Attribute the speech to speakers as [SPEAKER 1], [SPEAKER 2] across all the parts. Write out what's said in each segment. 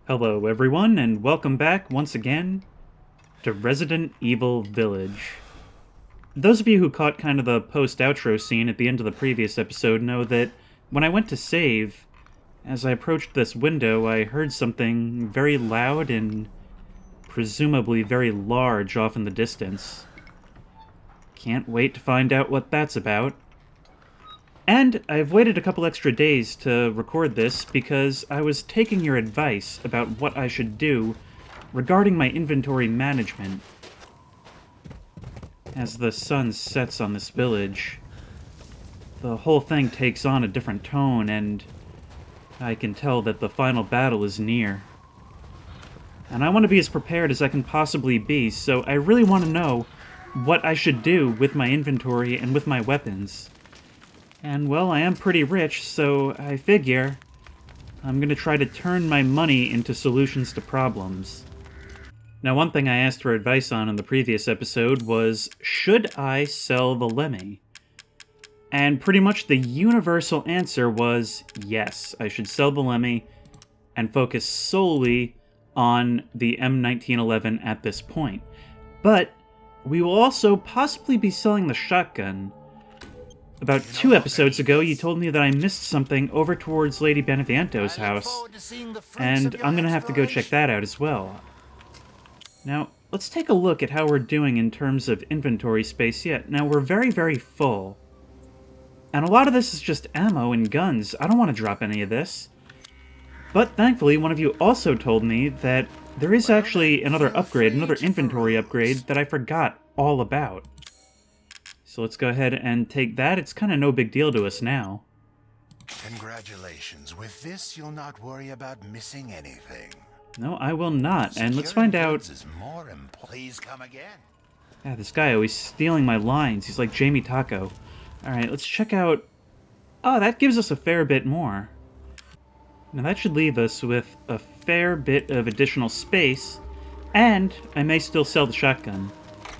[SPEAKER 1] Hello, everyone, and welcome back once again to Resident Evil Village. Those of you who caught kind of the post-outro scene at the end of the previous episode know that when I went to save, as I approached this window, I heard something very loud and presumably very large off in the distance. Can't wait to find out what that's about. And I've waited a couple extra days to record this because I was taking your advice about what I should do regarding my inventory management. As the sun sets on this village, the whole thing takes on a different tone, and I can tell that the final battle is near. And I want to be as prepared as I can possibly be, so I really want to know what I should do with my inventory and with my weapons. And, well, I am pretty rich, so I figure I'm gonna try to turn my money into solutions to problems. Now, one thing I asked for advice on in the previous episode was, should I sell the Lemmy? And pretty much the universal answer was yes, I should sell the Lemmy and focus solely on the M1911 at this point. But we will also possibly be selling the shotgun. About 2 episodes ago, you told me that I missed something over towards Lady Beneviento's house, and I'm gonna have to go check that out as well. Now, let's take a look at how we're doing in terms of inventory space yet. Now, we're very, very full. And a lot of this is just ammo and guns. I don't want to drop any of this. But thankfully, one of you also told me that there is actually another upgrade, another inventory upgrade that I forgot all about. So let's go ahead and take that. It's kind of no big deal to us now.
[SPEAKER 2] Congratulations. With this, you'll not worry about missing anything.
[SPEAKER 1] No, I will not. And let's find out...
[SPEAKER 2] Please come again.
[SPEAKER 1] Yeah, this guy always stealing my lines. He's like Jamie Taco. Alright, let's check out... Oh, that gives us a fair bit more. Now that should leave us with a fair bit of additional space, and I may still sell the shotgun.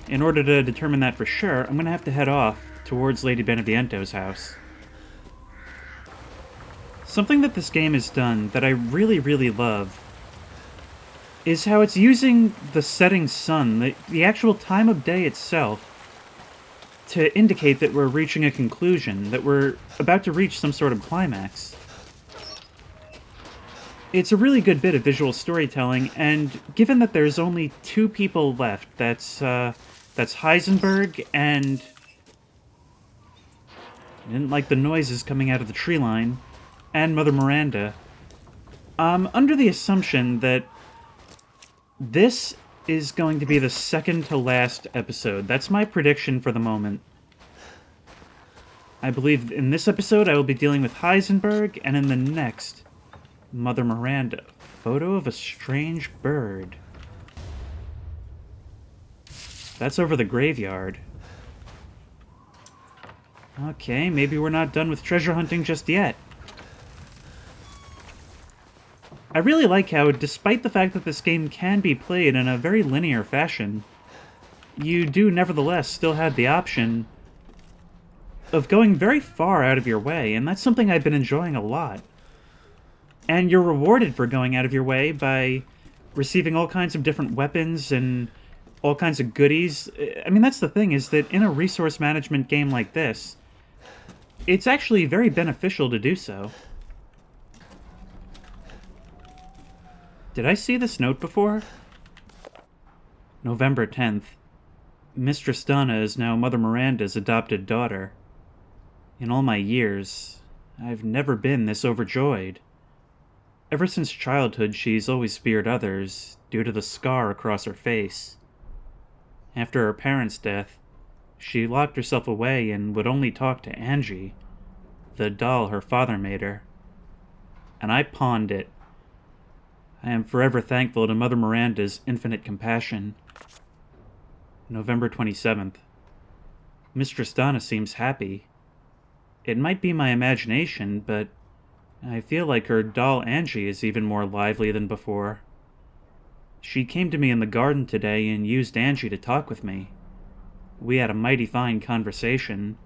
[SPEAKER 1] In order to determine that for sure, I'm going to have to head off towards Lady Beneviento's house. Something that this game has done that I really, really love is how it's using the setting sun, the actual time of day itself, to indicate that we're reaching a conclusion, that we're about to reach some sort of climax. It's a really good bit of visual storytelling, and given that there's only 2 people left, that's Heisenberg and... I didn't like the noises coming out of the tree line, and Mother Miranda. I'm under the assumption that this is going to be the second to last episode. That's my prediction for the moment. I believe in this episode I will be dealing with Heisenberg, and in the next, Mother Miranda. Photo of a strange bird. That's over the graveyard. Okay, maybe we're not done with treasure hunting just yet. I really like how, despite the fact that this game can be played in a very linear fashion, you do nevertheless still have the option of going very far out of your way, and that's something I've been enjoying a lot. And you're rewarded for going out of your way by receiving all kinds of different weapons and all kinds of goodies. I mean, that's the thing, is that in a resource management game like this, it's actually very beneficial to do so. Did I see this note before? November 10th. Mistress Donna is now Mother Miranda's adopted daughter. In all my years, I've never been this overjoyed. Ever since childhood, she's always feared others, due to the scar across her face. After her parents' death, she locked herself away and would only talk to Angie, the doll her father made her. And I pawned it. I am forever thankful to Mother Miranda's infinite compassion. November 27th. Mistress Donna seems happy. It might be my imagination, but I feel like her doll Angie is even more lively than before. She came to me in the garden today and used Angie to talk with me. We had a mighty fine conversation.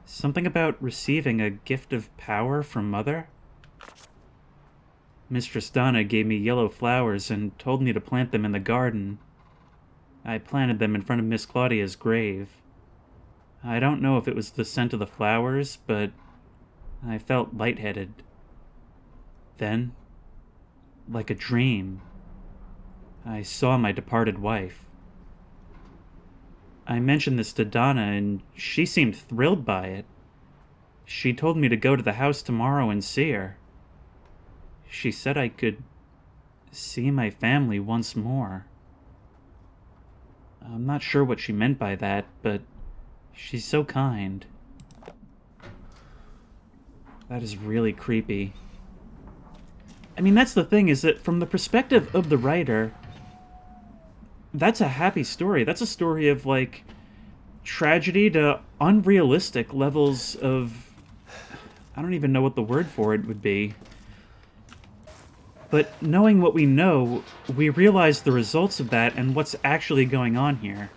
[SPEAKER 1] Something about receiving a gift of power from Mother? Mistress Donna gave me yellow flowers and told me to plant them in the garden. I planted them in front of Miss Claudia's grave. I don't know if it was the scent of the flowers, but I felt lightheaded. Then, like a dream, I saw my departed wife. I mentioned this to Donna, and she seemed thrilled by it. She told me to go to the house tomorrow and see her. She said I could see my family once more. I'm not sure what she meant by that, but she's so kind. That is really creepy. I mean, that's the thing, is that from the perspective of the writer, that's a happy story. That's a story of, like, tragedy to unrealistic levels of... I don't even know what the word for it would be. But knowing what we know, we realize the results of that and what's actually going on here.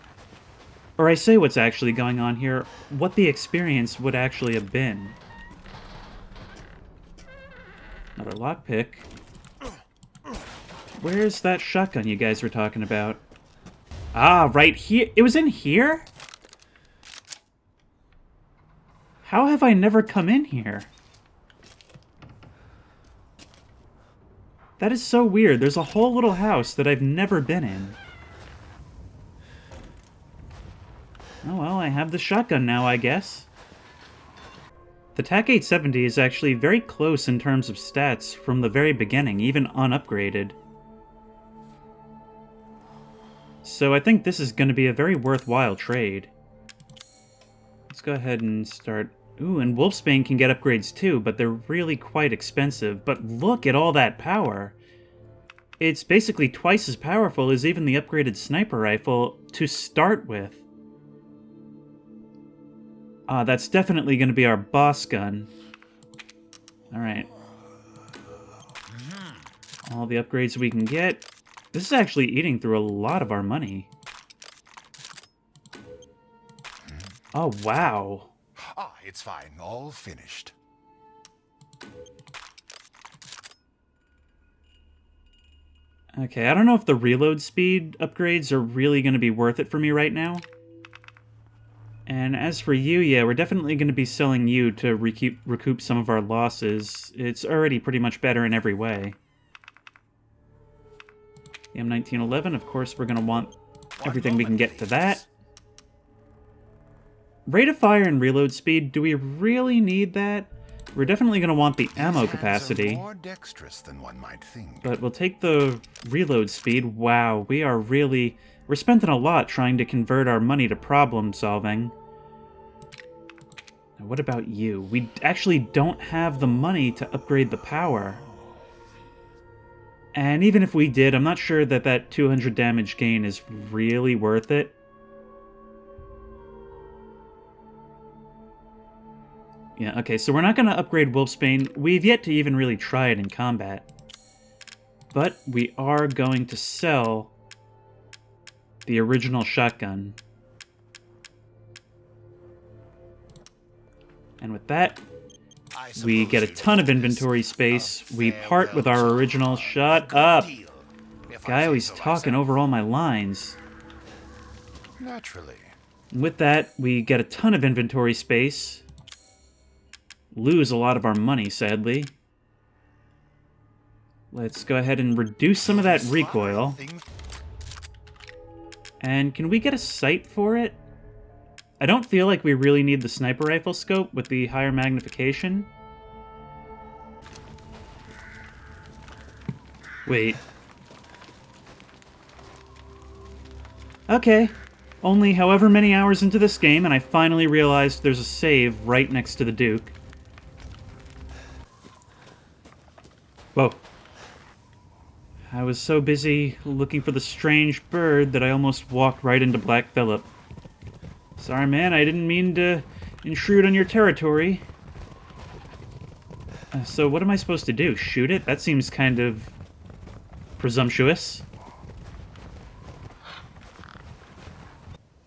[SPEAKER 1] Or I say what's actually going on here, what the experience would actually have been. Another lockpick. Where's that shotgun you guys were talking about? Ah, right here. It was in here? How have I never come in here? That is so weird. There's a whole little house that I've never been in. Oh well, I have the shotgun now, I guess. The TAC 870 is actually very close in terms of stats from the very beginning, even unupgraded. So I think this is going to be a very worthwhile trade. Let's go ahead and start... Ooh, and Wolfsbane can get upgrades too, but they're really quite expensive. But look at all that power! It's basically twice as powerful as even the upgraded sniper rifle to start with. Ah, that's definitely going to be our boss gun. Alright. All the upgrades we can get. This is actually eating through a lot of our money. Oh, wow.
[SPEAKER 2] Ah, it's fine. All finished.
[SPEAKER 1] Okay, I don't know if the reload speed upgrades are really going to be worth it for me right now. And as for you, yeah, we're definitely going to be selling you to recoup some of our losses. It's already pretty much better in every way. The M1911, of course, we're going to want everything we can get to that. Rate of fire and reload speed, do we really need that? We're definitely going to want the ammo capacity.
[SPEAKER 2] More dexterous than one might think.
[SPEAKER 1] But we'll take the reload speed. Wow, we're spending a lot trying to convert our money to problem solving. Now, what about you? We actually don't have the money to upgrade the power. And even if we did, I'm not sure that that 200 damage gain is really worth it. Yeah, okay, so we're not going to upgrade Wolfsbane. We've yet to even really try it in combat. But we are going to sell the original shotgun. And with that, we get a ton of inventory space. We part with our original... Shut up! Guy always talking over all my lines.
[SPEAKER 2] Naturally.
[SPEAKER 1] With that, we get a ton of inventory space. Lose a lot of our money, sadly. Let's go ahead and reduce some of that recoil. And can we get a sight for it? I don't feel like we really need the sniper rifle scope with the higher magnification. Wait. Okay. Only however many hours into this game, and I finally realized there's a save right next to the Duke. Whoa. I was so busy looking for the strange bird that I almost walked right into Black Phillip. Sorry, man, I didn't mean to intrude on your territory. So what am I supposed to do? Shoot it? That seems kind of presumptuous.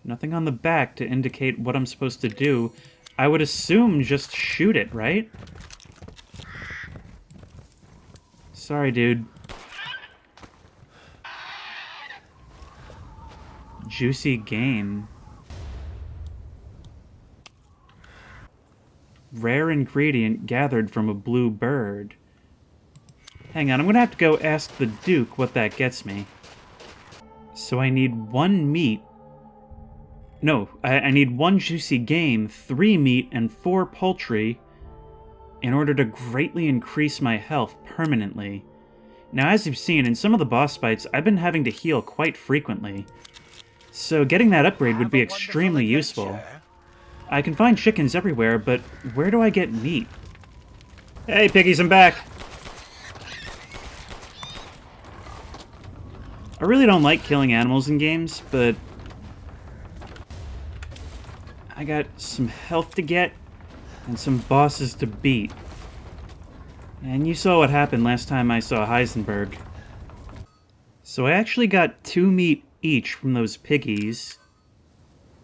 [SPEAKER 1] Nothing on the back to indicate what I'm supposed to do. I would assume just shoot it, right? Sorry, dude. Juicy game. Rare ingredient gathered from a blue bird. Hang on, I'm gonna have to go ask the Duke what that gets me. So I need 1 meat. No, I need 1 juicy game, 3 meat, and 4 poultry in order to greatly increase my health permanently. Now, as you've seen, in some of the boss fights, I've been having to heal quite frequently. So getting that upgrade would be extremely useful. I can find chickens everywhere, but where do I get meat? Hey, piggies, I'm back! I really don't like killing animals in games, but I got some health to get and some bosses to beat. And you saw what happened last time I saw Heisenberg. So I actually got 2 meat each from those piggies,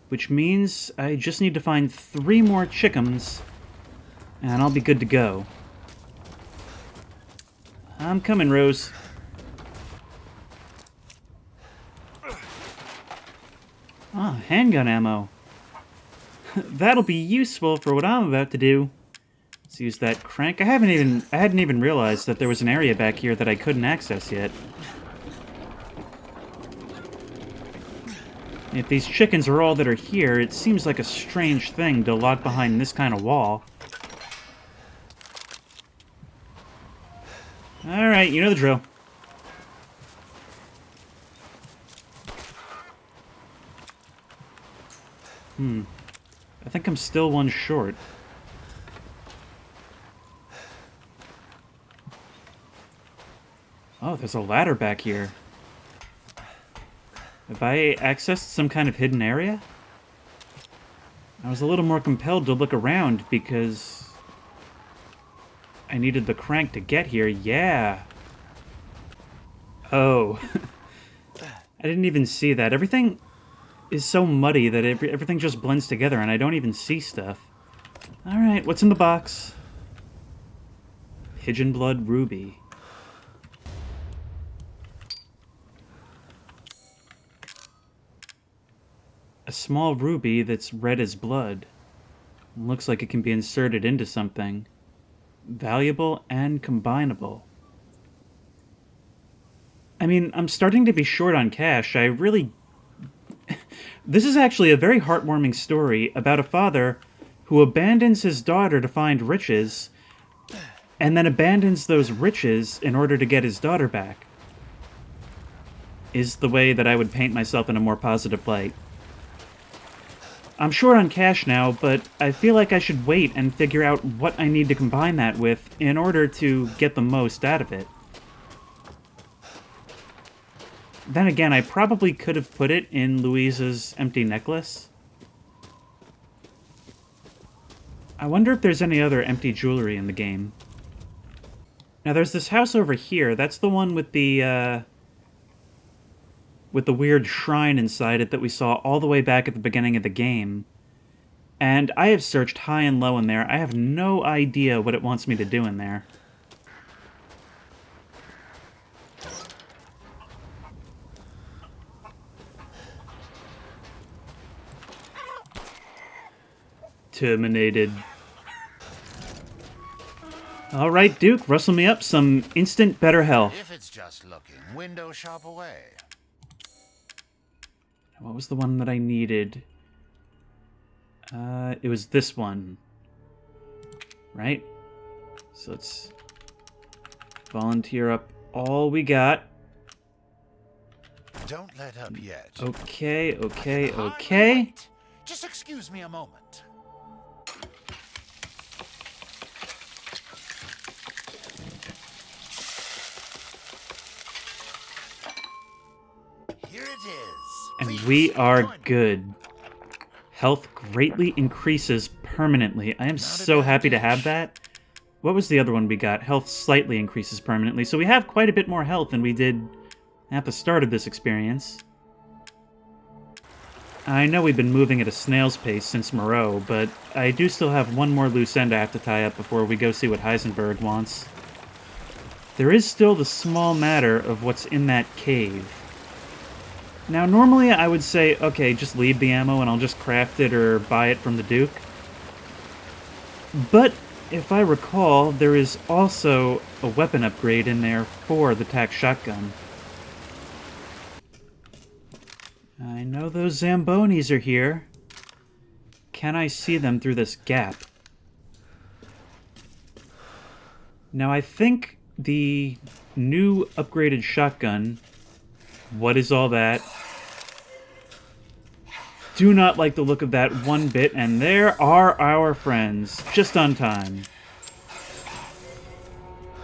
[SPEAKER 1] which means I just need to find 3 more chickens, and I'll be good to go. I'm coming, Rose. Ah, handgun ammo. That'll be useful for what I'm about to do. Let's use that crank. I hadn't even realized that there was an area back here that I couldn't access yet. If these chickens are all that are here, it seems like a strange thing to lock behind this kind of wall. Alright, you know the drill. I think I'm still 1 short. Oh, there's a ladder back here. Have I accessed some kind of hidden area? I was a little more compelled to look around because I needed the crank to get here. Yeah. Oh. I didn't even see that. Everything is so muddy that everything just blends together and I don't even see stuff. Alright, what's in the box? Pigeon blood ruby. A small ruby that's red as blood. Looks like it can be inserted into something. Valuable and combinable. I mean, I'm starting to be short on cash. I really... This is actually a very heartwarming story about a father who abandons his daughter to find riches, and then abandons those riches in order to get his daughter back. Is the way that I would paint myself in a more positive light. I'm short on cash now, but I feel like I should wait and figure out what I need to combine that with in order to get the most out of it. Then again, I probably could have put it in Louisa's empty necklace. I wonder if there's any other empty jewelry in the game. Now there's this house over here. That's the one with the weird shrine inside it that we saw all the way back at the beginning of the game. And I have searched high and low in there. I have no idea what it wants me to do in there. Terminated. Alright, Duke, rustle me up some instant better health.
[SPEAKER 2] If it's just looking, window shop away.
[SPEAKER 1] What was the one that I needed? It was this one. Right? So let's volunteer up all we got.
[SPEAKER 2] Don't let up yet.
[SPEAKER 1] Okay, okay, okay.
[SPEAKER 2] Just excuse me a moment. Here it is.
[SPEAKER 1] And
[SPEAKER 2] Please,
[SPEAKER 1] we are
[SPEAKER 2] join me.
[SPEAKER 1] good. Health greatly increases permanently. I am so happy to have that. What was the other one we got? Health slightly increases permanently. So we have quite a bit more health than we did at the start of this experience. I know we've been moving at a snail's pace since Moreau, but I do still have one more loose end I have to tie up before we go see what Heisenberg wants. there is still the small matter of what's in that cave. Now, normally I would say, okay, just leave the ammo and I'll just craft it or buy it from the Duke. But, if I recall, there is also a weapon upgrade in there for the tac shotgun. I know those Zambonis are here. Can I see them through this gap? Now, I think the new upgraded shotgun... What is all that? Do not like the look of that one bit, and there are our friends, just on time.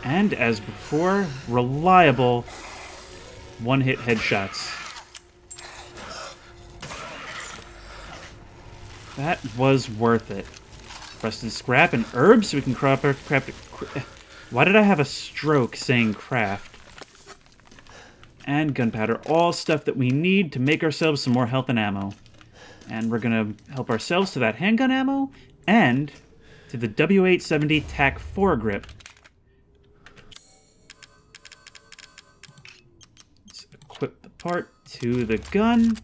[SPEAKER 1] And, as before, reliable one-hit headshots. That was worth it. Rusted scrap and herbs, so we can craft it. Why did I have a stroke saying craft? And gunpowder, all stuff that we need to make ourselves some more health and ammo. And we're going to help ourselves to that handgun ammo and to the W870 TAC 4 grip. Let's equip the part to the gun.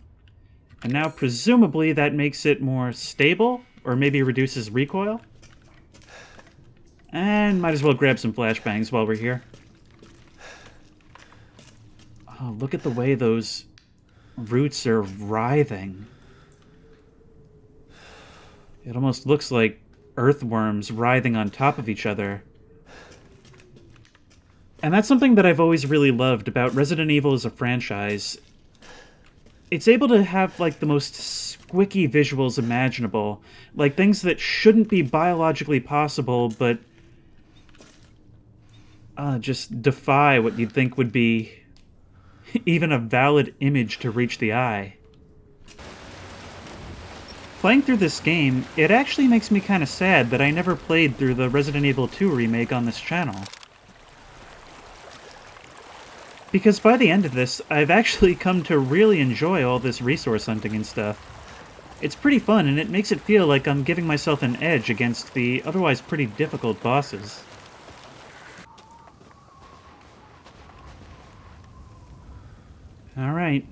[SPEAKER 1] And now presumably that makes it more stable, or maybe reduces recoil. And might as well grab some flashbangs while we're here. Oh, look at the way those roots are writhing. It almost looks like earthworms writhing on top of each other. And that's something that I've always really loved about Resident Evil as a franchise. It's able to have, like, the most squicky visuals imaginable. Like, things that shouldn't be biologically possible, but just defy what you'd think would be even a valid image to reach the eye. Playing through this game, it actually makes me kind of sad that I never played through the Resident Evil 2 remake on this channel. Because by the end of this, I've actually come to really enjoy all this resource hunting and stuff. It's pretty fun, and it makes it feel like I'm giving myself an edge against the otherwise pretty difficult bosses. Alright.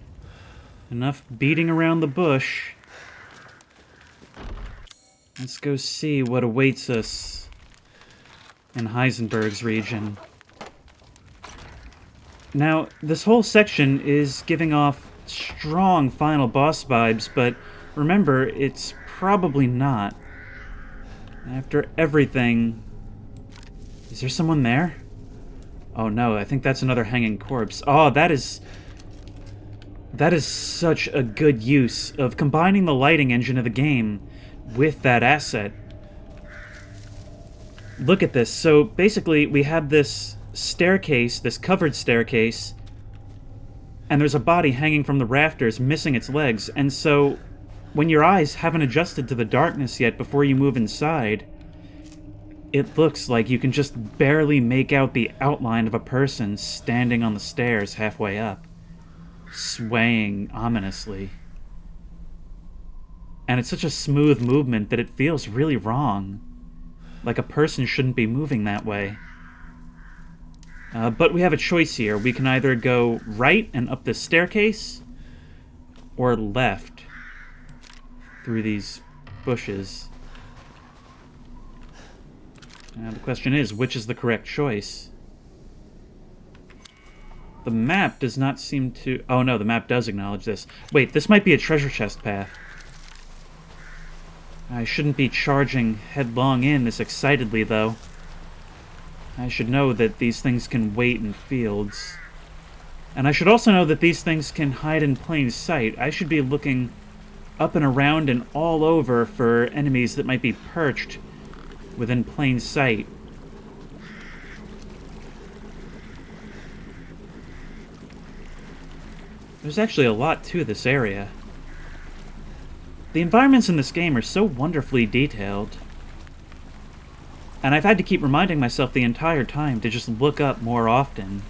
[SPEAKER 1] Enough beating around the bush. Let's go see what awaits us in Heisenberg's region. Now, this whole section is giving off strong final boss vibes, but remember, it's probably not. After everything... Is there someone there? Oh no, I think that's another hanging corpse. Oh, that is such a good use of combining the lighting engine of the game with that asset. Look at this. So basically we have this staircase, this covered staircase, and there's a body hanging from the rafters missing its legs, and so when your eyes haven't adjusted to the darkness yet before you move inside, it looks like you can just barely make out the outline of a person standing on the stairs halfway up, swaying ominously. And it's such a smooth movement that it feels really wrong. Like a person shouldn't be moving that way. But we have a choice here. We can either go right and up this staircase, or left through these bushes. Now the question is, which is the correct choice? The map does not seem to... Oh no, the map does acknowledge this. Wait, this might be a treasure chest path. I shouldn't be charging headlong in this excitedly, though. I should know that these things can wait in fields. And I should also know that these things can hide in plain sight. I should be looking up and around and all over for enemies that might be perched within plain sight. There's actually a lot to this area. The environments in this game are so wonderfully detailed. And I've had to keep reminding myself the entire time to just look up more often.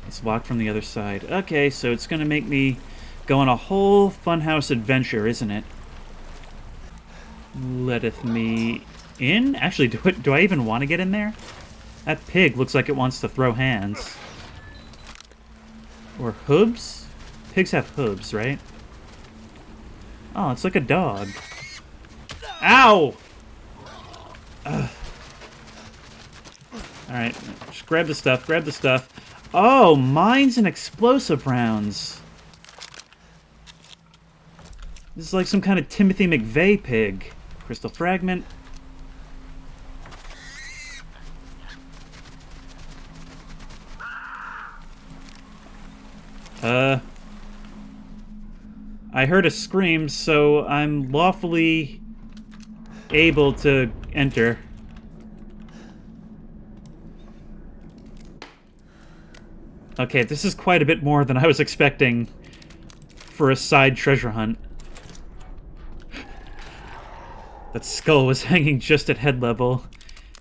[SPEAKER 1] It's locked from the other side. Okay, so it's going to make me go on a whole funhouse adventure, isn't it? Letteth me in? Actually, do I even want to get in there? That pig looks like it wants to throw hands. Or hooves? Pigs have hooves, right? Oh, it's like a dog. Ow! Alright, just grab the stuff, grab the stuff. Oh, mines and explosive rounds. This is like some kind of Timothy McVeigh pig. Crystal fragment. I heard a scream, so I'm lawfully able to enter. Okay, this is quite a bit more than I was expecting for a side treasure hunt. That skull was hanging just at head level,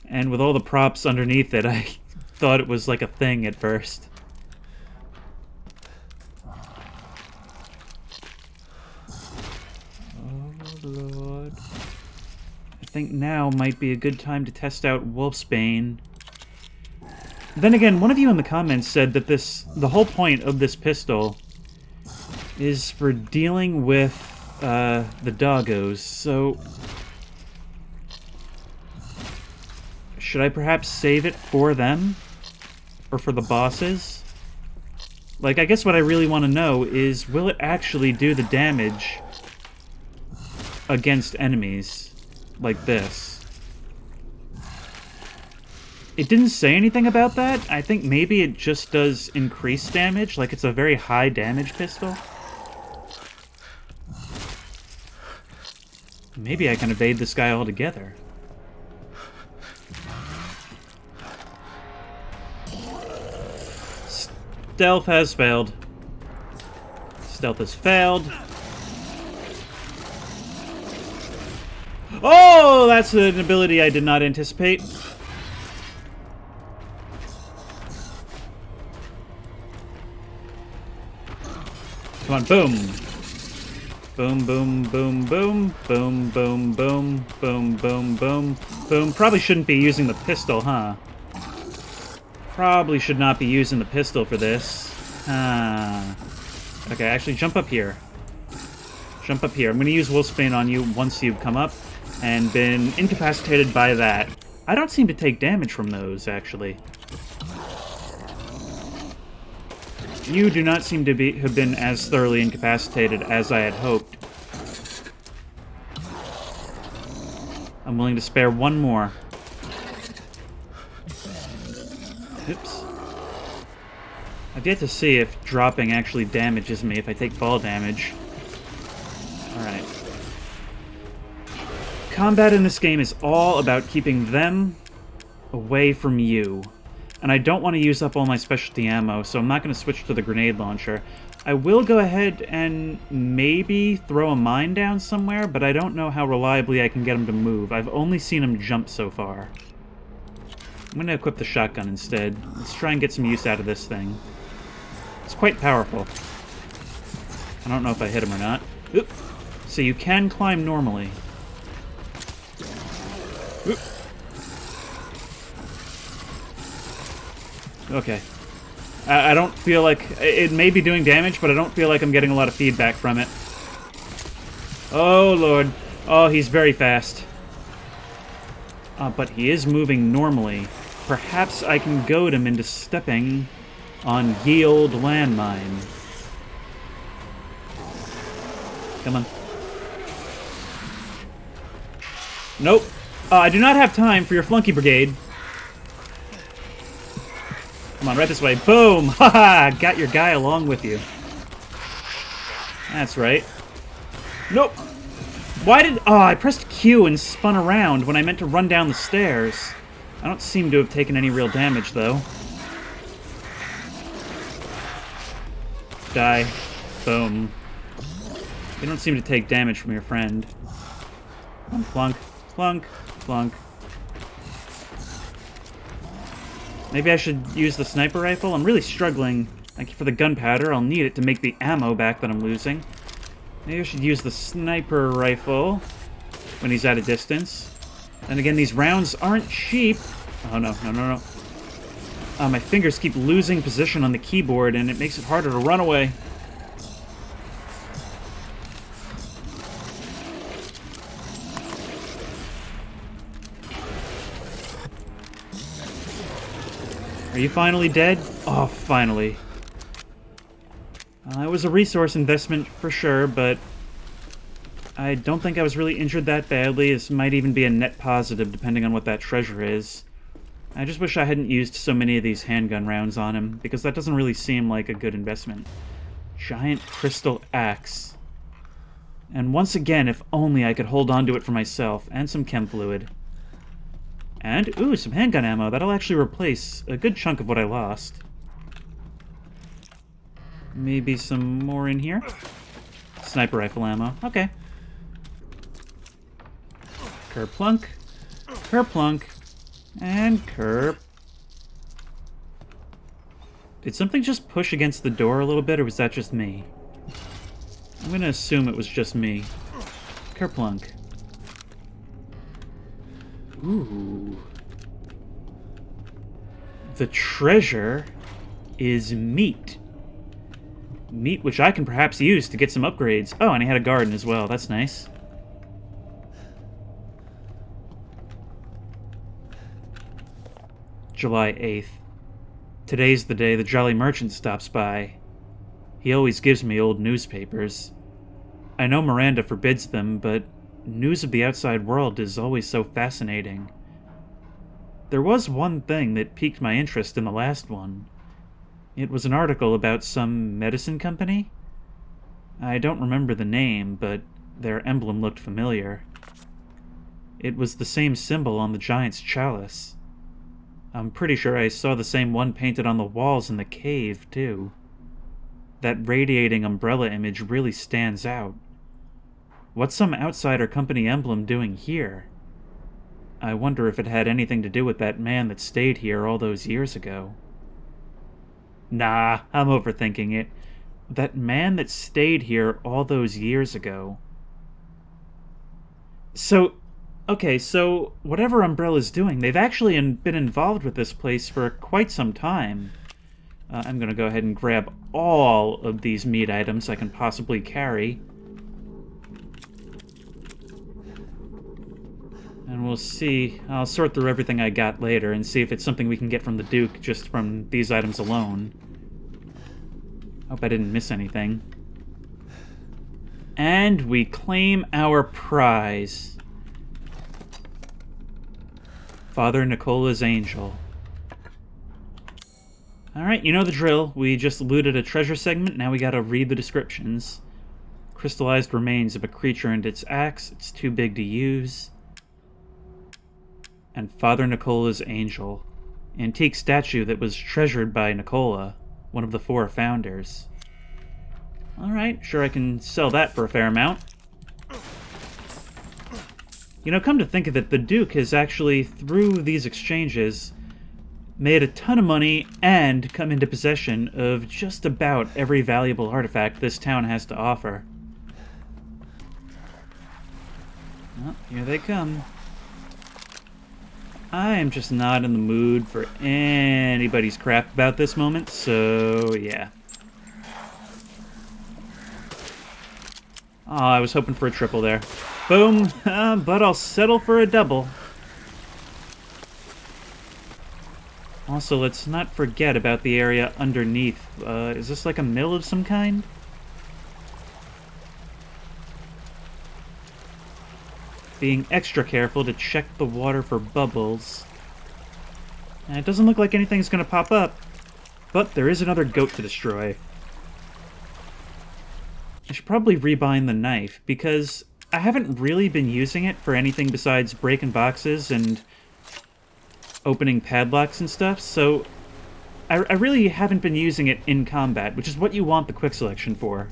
[SPEAKER 1] and with all the props underneath it, I thought it was like a thing at first. Lord. I think now might be a good time to test out Wolfsbane. Then again, one of you in the comments said that the whole point of this pistol is for dealing with the doggos, so should I perhaps save it for them? Or for the bosses? Like, I guess what I really want to know is, will it actually do the damage against enemies like this? It didn't say anything about that. I think maybe it just does increased damage, like it's a very high damage pistol. Maybe I can evade this guy altogether. Stealth has failed. Stealth has failed. Oh, that's an ability I did not anticipate. Come on, boom. Boom, boom, boom, boom, boom, boom, boom, boom, boom, boom, boom. Probably shouldn't be using the pistol, huh? Probably should not be using the pistol for this. Okay, actually jump up here. Jump up here. I'm going to use Wolfsbane on you once you've come up and been incapacitated by that. I don't seem to take damage from those, actually. You do not seem to have been as thoroughly incapacitated as I had hoped. I'm willing to spare one more. Oops. I've yet to see if dropping actually damages me if I take fall damage. Alright. Combat in this game is all about keeping them away from you. And I don't want to use up all my specialty ammo, so I'm not going to switch to the grenade launcher. I will go ahead and maybe throw a mine down somewhere, but I don't know how reliably I can get him to move. I've only seen him jump so far. I'm going to equip the shotgun instead. Let's try and get some use out of this thing. It's quite powerful. I don't know if I hit him or not. Oop. So you can climb normally. Oop. Okay. I don't feel like... It may be doing damage, but I don't feel like I'm getting a lot of feedback from it. Oh, Lord. Oh, he's very fast. But he is moving normally. Perhaps I can goad him into stepping on ye old landmine. Come on. Nope. I do not have time for your flunky brigade. Come on, right this way. Boom! Haha! Got your guy along with you. That's right. Nope! Why did... Oh, I pressed Q and spun around when I meant to run down the stairs. I don't seem to have taken any real damage, though. Die. Boom. You don't seem to take damage from your friend. Plunk, plunk, plunk. Maybe I should use the sniper rifle? I'm really struggling. Thank you for the gunpowder. I'll need it to make the ammo back that I'm losing. Maybe I should use the sniper rifle when he's at a distance. And again, these rounds aren't cheap. Oh, no, no, no, no. My fingers keep losing position on the keyboard, and it makes it harder to run away. Are you finally dead? Oh, finally. It was a resource investment for sure, but I don't think I was really injured that badly. This might even be a net positive, depending on what that treasure is. I just wish I hadn't used so many of these handgun rounds on him, because that doesn't really seem like a good investment. Giant crystal axe. And once again, if only I could hold on to it for myself, and some chem fluid. And, ooh, some handgun ammo. That'll actually replace a good chunk of what I lost. Maybe some more in here? Sniper rifle ammo. Okay. Kerplunk. Kerplunk. And kerp. Did something just push against the door a little bit, or was that just me? I'm gonna assume it was just me. Kerplunk. Ooh. The treasure is meat. Meat which I can perhaps use to get some upgrades. Oh, and he had a garden as well. That's nice. July 8th. Today's the day the Jolly Merchant stops by. He always gives me old newspapers. I know Miranda forbids them, but news of the outside world is always so fascinating. There was one thing that piqued my interest in the last one. It was an article about some medicine company. I don't remember the name, but their emblem looked familiar. It was the same symbol on the giant's chalice. I'm pretty sure I saw the same one painted on the walls in the cave, too. That radiating umbrella image really stands out. What's some outsider company emblem doing here? I wonder if it had anything to do with that man that stayed here all those years ago. Nah, I'm overthinking it. That man that stayed here all those years ago. So whatever Umbrella's doing, they've actually been involved with this place for quite some time. I'm gonna go ahead and grab all of these meat items I can possibly carry. And we'll see. I'll sort through everything I got later and see if it's something we can get from the Duke just from these items alone. Hope I didn't miss anything. And we claim our prize. Father Nicola's Angel. Alright, you know the drill. We just looted a treasure segment, now we gotta read the descriptions. Crystallized remains of a creature and its axe. It's too big to use. And Father Nicola's Angel. Antique statue that was treasured by Nicola, one of the 4 founders. Alright, sure I can sell that for a fair amount. You know, come to think of it, the Duke has actually, through these exchanges, made a ton of money and come into possession of just about every valuable artifact this town has to offer. Well, here they come. I am just not in the mood for anybody's crap about this moment, so yeah. Oh, I was hoping for a triple there. Boom, but I'll settle for a double. Also, let's not forget about the area underneath. Is this like a mill of some kind? Being extra careful to check the water for bubbles. And it doesn't look like anything's gonna pop up, but there is another goat to destroy. I should probably rebind the knife, because I haven't really been using it for anything besides breaking boxes and opening padlocks and stuff, so I really haven't been using it in combat, which is what you want the quick selection for.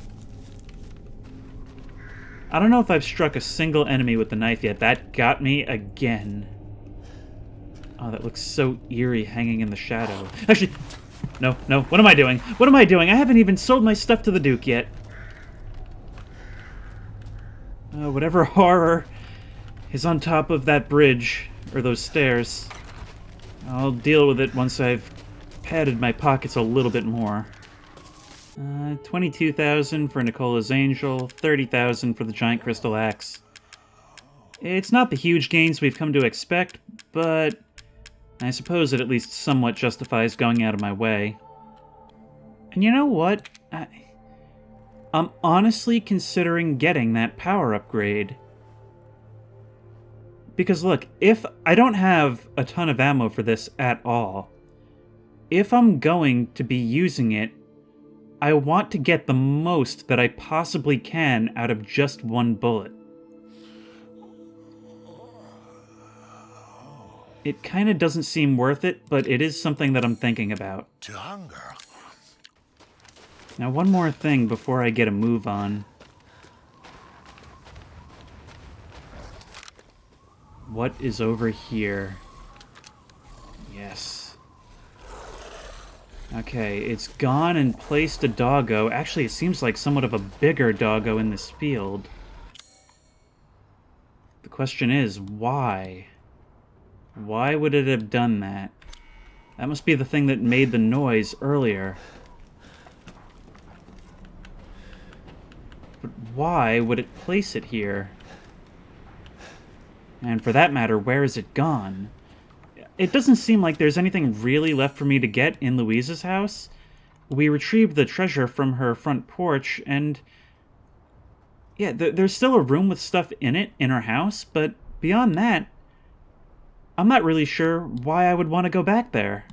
[SPEAKER 1] I don't know if I've struck a single enemy with the knife yet. That got me again. Oh, that looks so eerie hanging in the shadow. Actually, no, what am I doing? What am I doing? I haven't even sold my stuff to the Duke yet. Whatever horror is on top of that bridge, or those stairs, I'll deal with it once I've padded my pockets a little bit more. 22,000 for Nicola's Angel, 30,000 for the Giant Crystal Axe. It's not the huge gains we've come to expect, but I suppose it at least somewhat justifies going out of my way. And you know what? I'm honestly considering getting that power upgrade. Because look, if I don't have a ton of ammo for this at all, if I'm going to be using it, I want to get the most that I possibly can out of just one bullet. It kind of doesn't seem worth it, but it is something that I'm thinking about.
[SPEAKER 2] To hunger.
[SPEAKER 1] Now, one more thing before I get a move on. What is over here? Yes. Okay, it's gone and placed a doggo. Actually, it seems like somewhat of a bigger doggo in this field. The question is, why? Why would it have done that? That must be the thing that made the noise earlier. But why would it place it here? And for that matter, where is it gone? It doesn't seem like there's anything really left for me to get in Louise's house. We retrieved the treasure from her front porch, and yeah, there's still a room with stuff in it in her house, but beyond that, I'm not really sure why I would want to go back there.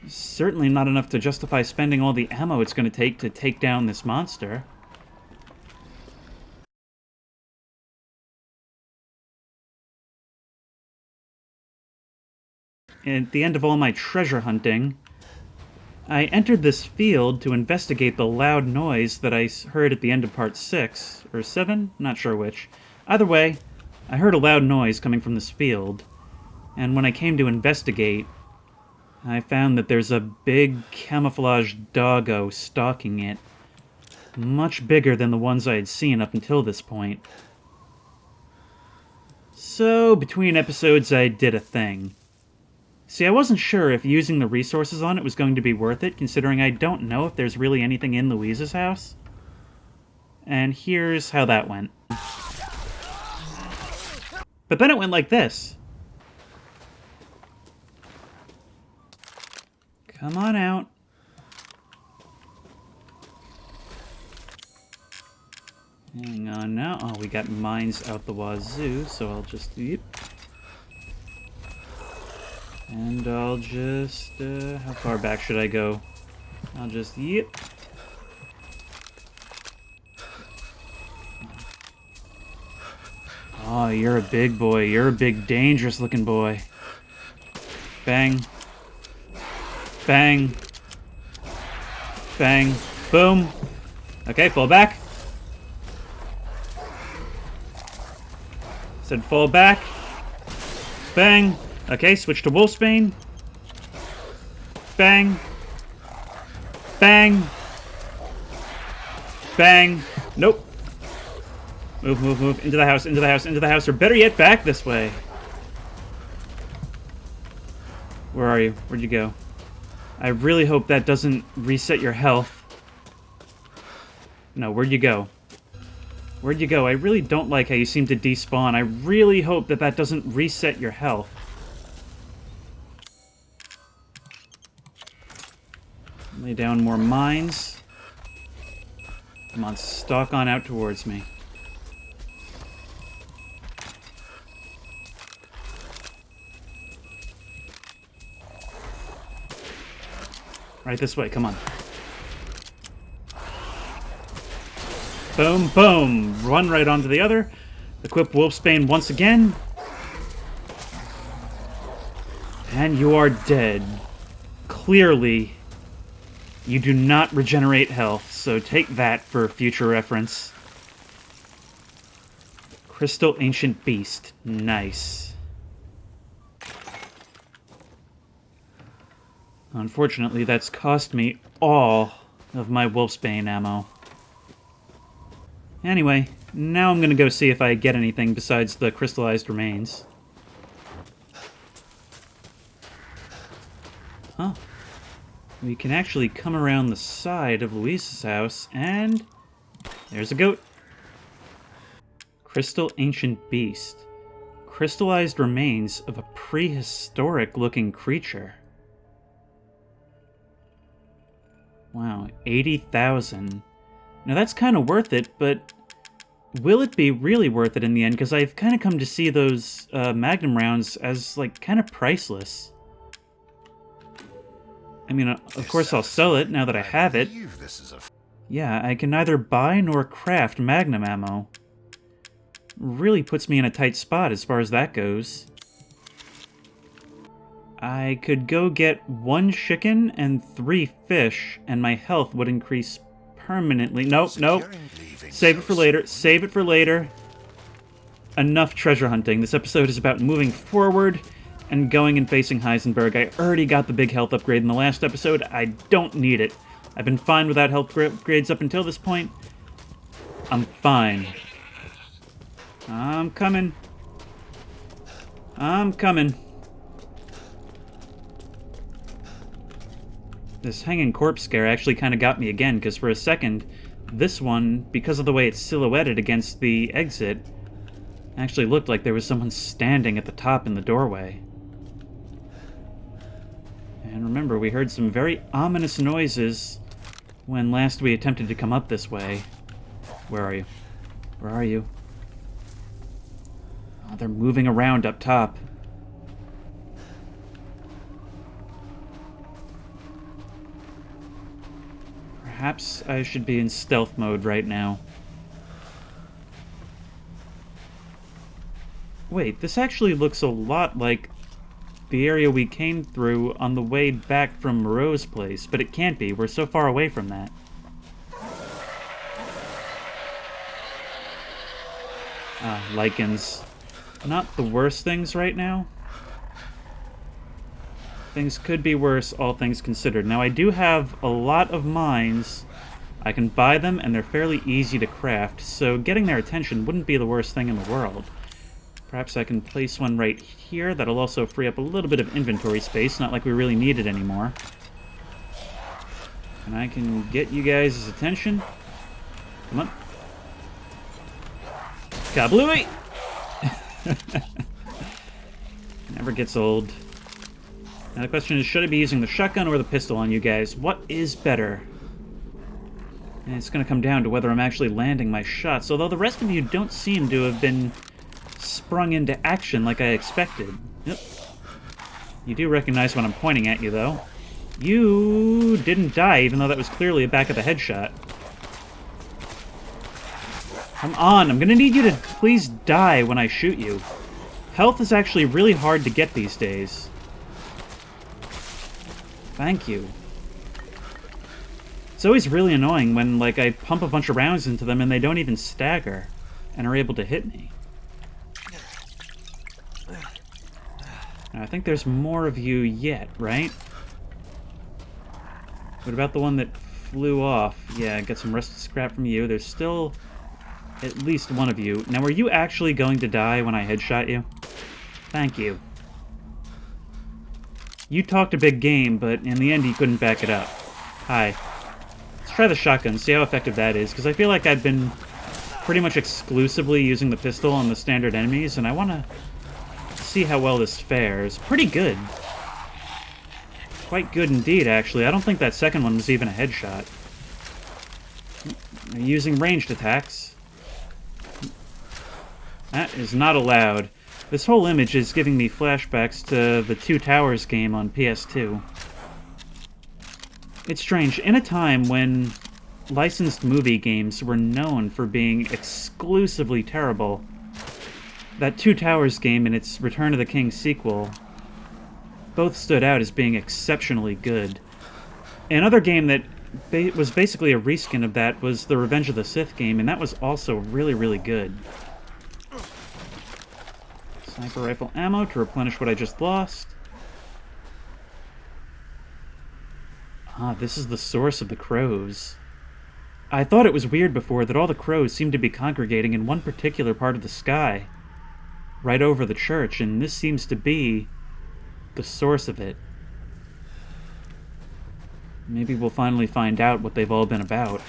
[SPEAKER 1] Certainly not enough to justify spending all the ammo it's going to take down this monster. At the end of all my treasure hunting, I entered this field to investigate the loud noise that I heard at the end of part 6, or 7? Not sure which. Either way, I heard a loud noise coming from this field, and when I came to investigate, I found that there's a big camouflaged doggo stalking it, much bigger than the ones I had seen up until this point. So, between episodes, I did a thing. See, I wasn't sure if using the resources on it was going to be worth it, considering I don't know if there's really anything in Louise's house. And here's how that went. But then it went like this. Come on out. Hang on now. Oh, we got mines out the wazoo, so I'll just... Yep. And I'll just, how far back should I go? I'll just, yep. Oh, you're a big boy. You're a big, dangerous-looking boy. Bang. Bang. Bang. Boom. Okay, fall back. Said fall back. Bang. Okay, switch to Wolfsbane. Bang. Bang. Bang. Nope. Move, move, move. Into the house, into the house, into the house. Or better yet, back this way. Where are you? Where'd you go? I really hope that doesn't reset your health. No, where'd you go? Where'd you go? I really don't like how you seem to despawn. I really hope that that doesn't reset your health. Lay down more mines. Come on, stalk on out towards me. Right this way, come on. Boom, boom. Run right onto the other. Equip Wolfsbane once again. And you are dead. Clearly, you do not regenerate health, so take that for future reference. Crystal Ancient Beast. Nice. Unfortunately, that's cost me all of my Wolfsbane ammo. Anyway, now I'm gonna go see if I get anything besides the crystallized remains. Huh? we can actually come around the side of Luis's house, and there's a goat. Crystal Ancient Beast. Crystallized remains of a prehistoric-looking creature. Wow, 80,000. Now that's kind of worth it, but will it be really worth it in the end? Because I've kind of come to see those Magnum rounds as, like, kind of priceless. I mean, of course I'll sell it now that I have it. Yeah, I can neither buy nor craft Magnum ammo. Really puts me in a tight spot as far as that goes. I could go get 1 chicken and 3 fish, and my health would increase permanently. Nope, nope. Save it for later. Save it for later. Enough treasure hunting. This episode is about moving forward and going and facing Heisenberg. I already got the big health upgrade in the last episode. I don't need it. I've been fine without health upgrades up until this point. I'm fine. I'm coming. I'm coming. This hanging corpse scare actually kind of got me again, because for a second, this one, because of the way it's silhouetted against the exit, actually looked like there was someone standing at the top in the doorway. And remember, we heard some very ominous noises when last we attempted to come up this way. Where are you? Where are you? Oh, they're moving around up top. Perhaps I should be in stealth mode right now. Wait, this actually looks a lot like the area we came through on the way back from Moreau's place, but it can't be. We're so far away from that. Ah, lycans. Not the worst things right now. Things could be worse, all things considered. Now, I do have a lot of mines. I can buy them, and they're fairly easy to craft, so getting their attention wouldn't be the worst thing in the world. Perhaps I can place one right here. That'll also free up a little bit of inventory space, not like we really need it anymore. And I can get you guys' attention. Come on. Kablooey! Never gets old. Now the question is, should I be using the shotgun or the pistol on you guys? What is better? And it's going to come down to whether I'm actually landing my shots, although the rest of you don't seem to have been sprung into action like I expected. Yep. You do recognize when I'm pointing at you, though. You didn't die, even though that was clearly a back of the head shot. Come on, I'm gonna need you to please die when I shoot you. Health is actually really hard to get these days. Thank you. It's always really annoying when, like, I pump a bunch of rounds into them and they don't even stagger and are able to hit me. Now, I think there's more of you yet, right? What about the one that flew off? Yeah, I got some rusted scrap from you. There's still at least one of you. Now, are you actually going to die when I headshot you? Thank you. You talked a big game, but in the end you couldn't back it up. Hi. Let's try the shotgun, see how effective that is, because I feel like I've been pretty much exclusively using the pistol on the standard enemies, and I want to see how well this fares. Pretty good. Quite good indeed, actually. I don't think that second one was even a headshot. I'm using ranged attacks. That is not allowed. This whole image is giving me flashbacks to the Two Towers game on PS2. It's strange. In a time when licensed movie games were known for being exclusively terrible, that Two Towers game and its Return of the King sequel both stood out as being exceptionally good. Another game that was basically a reskin of that was the Revenge of the Sith game, and that was also really, really good. Sniper rifle ammo to replenish what I just lost. Ah, this is the source of the crows. I thought it was weird before that all the crows seemed to be congregating in one particular part of the sky, right over the church, and this seems to be the source of it. Maybe we'll finally find out what they've all been about.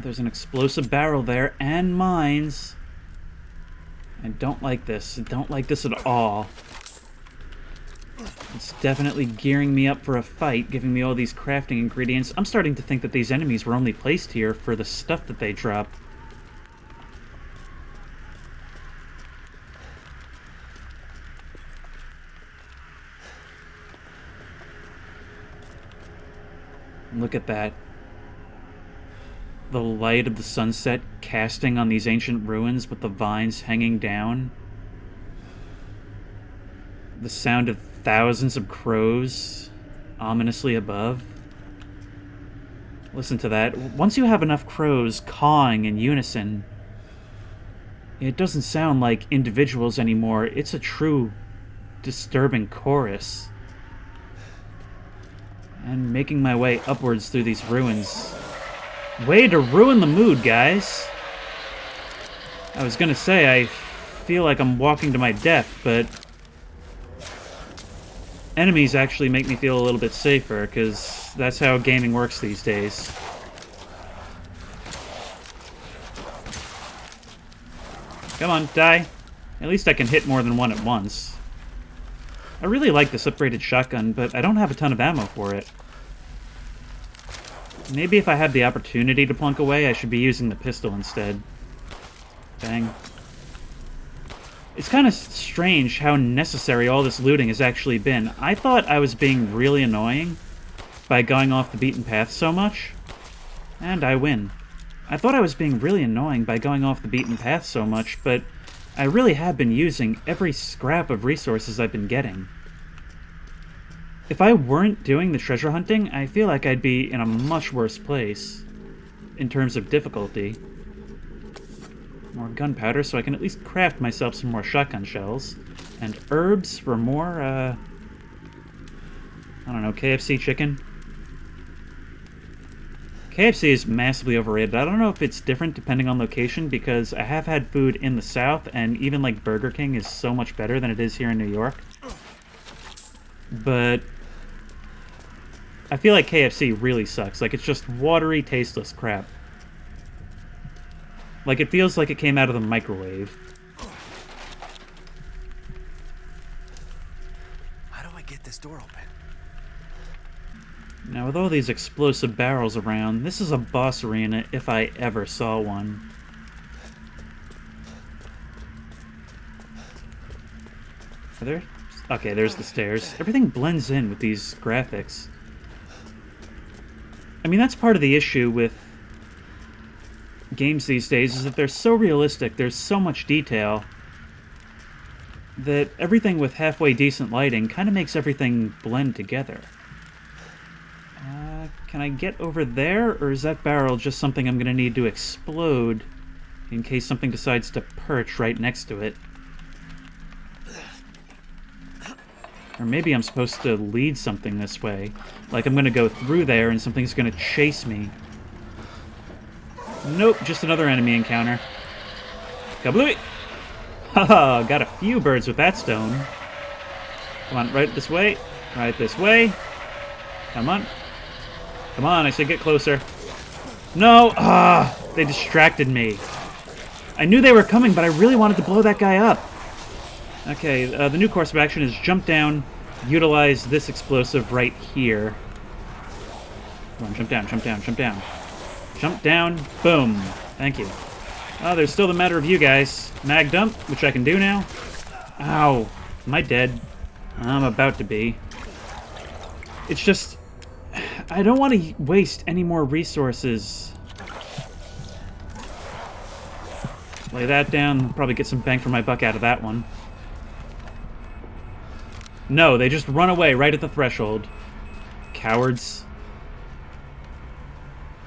[SPEAKER 1] There's an explosive barrel there, and mines. I don't like this. I don't like this at all. It's definitely gearing me up for a fight, giving me all these crafting ingredients. I'm starting to think that these enemies were only placed here for the stuff that they drop. Look at that. The light of the sunset casting on these ancient ruins with the vines hanging down. The sound of thousands of crows ominously above. Listen to that. Once you have enough crows cawing in unison, it doesn't sound like individuals anymore. It's a true disturbing chorus. And making my way upwards through these ruins. Way to ruin the mood, guys. I was gonna say, I feel like I'm walking to my death, but enemies actually make me feel a little bit safer, because that's how gaming works these days. Come on, die. At least I can hit more than one at once. I really like this upgraded shotgun, but I don't have a ton of ammo for it. Maybe if I had the opportunity to plunk away, I should be using the pistol instead. Bang. It's kind of strange how necessary all this looting has actually been. I thought I was being really annoying by going off the beaten path so much, and I win. I thought I was being really annoying by going off the beaten path so much, but I really have been using every scrap of resources I've been getting. If I weren't doing the treasure hunting, I feel like I'd be in a much worse place in terms of difficulty. More gunpowder, so I can at least craft myself some more shotgun shells. And herbs for more, I don't know, KFC chicken? KFC is massively overrated. I don't know if it's different depending on location, because I have had food in the South, and even like Burger King is so much better than it is here in New York. But I feel like KFC really sucks. Like, it's just watery, tasteless crap. Like, it feels like it came out of the microwave.
[SPEAKER 3] How do I get this door open?
[SPEAKER 1] Now, with all these explosive barrels around, this is a boss arena if I ever saw one. Are there? Okay, there's the stairs. Everything blends in with these graphics. I mean, that's part of the issue with games these days, is that they're so realistic, there's so much detail, that everything with halfway decent lighting kind of makes everything blend together. Can I get over there, or is that barrel just something I'm going to need to explode in case something decides to perch right next to it? Or maybe I'm supposed to lead something this way. Like I'm going to go through there and something's going to chase me. Nope, just another enemy encounter. Kablooey! Haha, got a few birds with that stone. Come on, right this way. Right this way. Come on. Come on, I said get closer. No! Ah! They distracted me. I knew they were coming, but I really wanted to blow that guy up. Okay, the new course of action is jump down, utilize this explosive right here. Come on, jump down, jump down, jump down. Jump down, boom. Thank you. Oh, there's still the matter of you guys. Mag dump, which I can do now. Ow. Am I dead? I'm about to be. It's just, I don't want to waste any more resources. Lay that down, probably get some bang for my buck out of that one. No, they just run away right at the threshold. Cowards.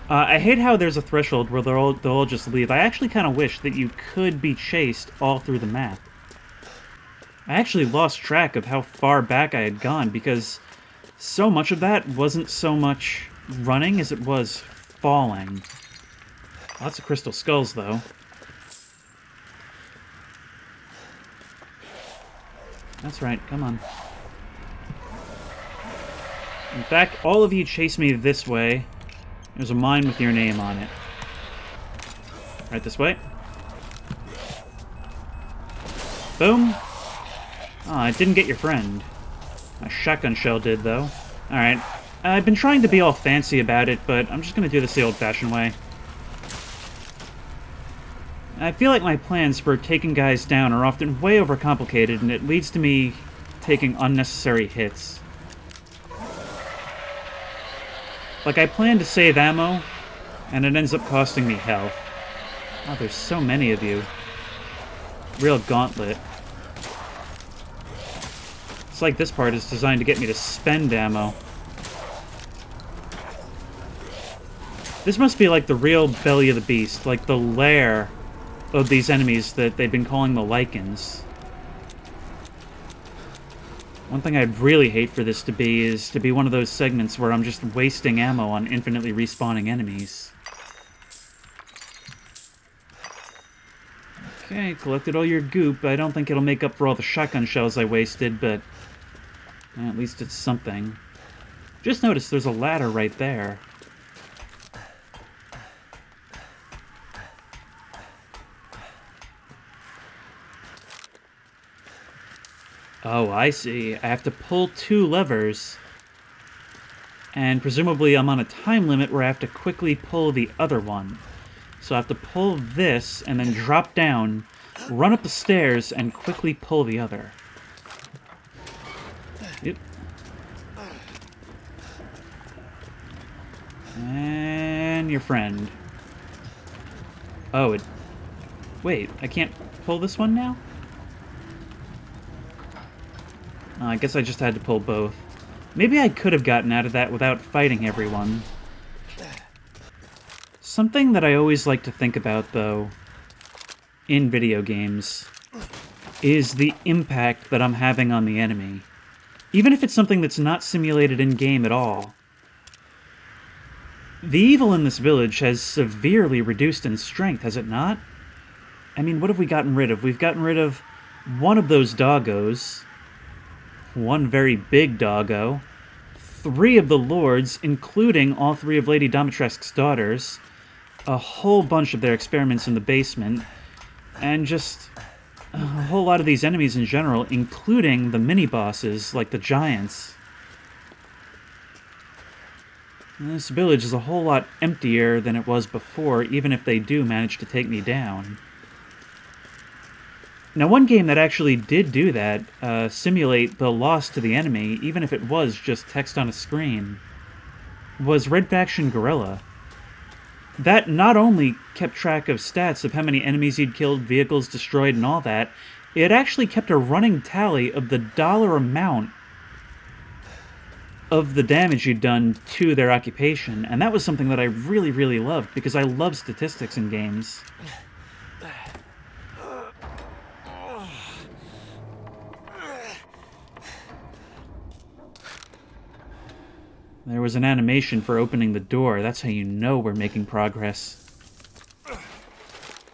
[SPEAKER 1] I hate how there's a threshold where they'll all just leave. I actually kind of wish that you could be chased all through the map. I actually lost track of how far back I had gone, because so much of that wasn't so much running as it was falling. Lots of crystal skulls, though. That's right, come on. In fact, all of you chase me this way. There's a mine with your name on it. Right this way. Boom. Oh, I didn't get your friend. My shotgun shell did, though. Alright. I've been trying to be all fancy about it, but I'm just gonna do this the old-fashioned way. I feel like my plans for taking guys down are often way overcomplicated, and it leads to me taking unnecessary hits. Like, I plan to save ammo, and it ends up costing me health. Oh, there's so many of you. Real Gauntlet. It's like this part is designed to get me to spend ammo. This must be like the real belly of the beast, like the lair of these enemies that they've been calling the lycans. One thing I'd really hate for this to be is to be one of those segments where I'm just wasting ammo on infinitely respawning enemies. Okay, collected all your goop. I don't think it'll make up for all the shotgun shells I wasted, but at least it's something. Just noticed there's a ladder right there. Oh, I see. I have to pull 2 levers. And presumably I'm on a time limit where I have to quickly pull the other one. So I have to pull this and then drop down, run up the stairs, and quickly pull the other. Yep. And your friend. Oh, it... Wait, I can't pull this one now? I guess I just had to pull both. Maybe I could have gotten out of that without fighting everyone. Something that I always like to think about, though, in video games, is the impact that I'm having on the enemy. Even if it's something that's not simulated in-game at all. The evil in this village has severely reduced in strength, has it not? I mean, what have we gotten rid of? We've gotten rid of one of those doggos, one very big doggo, 3 of the lords, including all 3 of Lady Dimitrescu's daughters, a whole bunch of their experiments in the basement, and just a whole lot of these enemies in general, including the mini-bosses like the giants. This village is a whole lot emptier than it was before, even if they do manage to take me down. Now, one game that actually did do that, simulate the loss to the enemy, even if it was just text on a screen, was Red Faction Guerrilla. That not only kept track of stats of how many enemies you'd killed, vehicles destroyed, and all that, it actually kept a running tally of the dollar amount of the damage you'd done to their occupation, and that was something that I really, really loved, because I love statistics in games. There was an animation for opening the door. That's how you know we're making progress.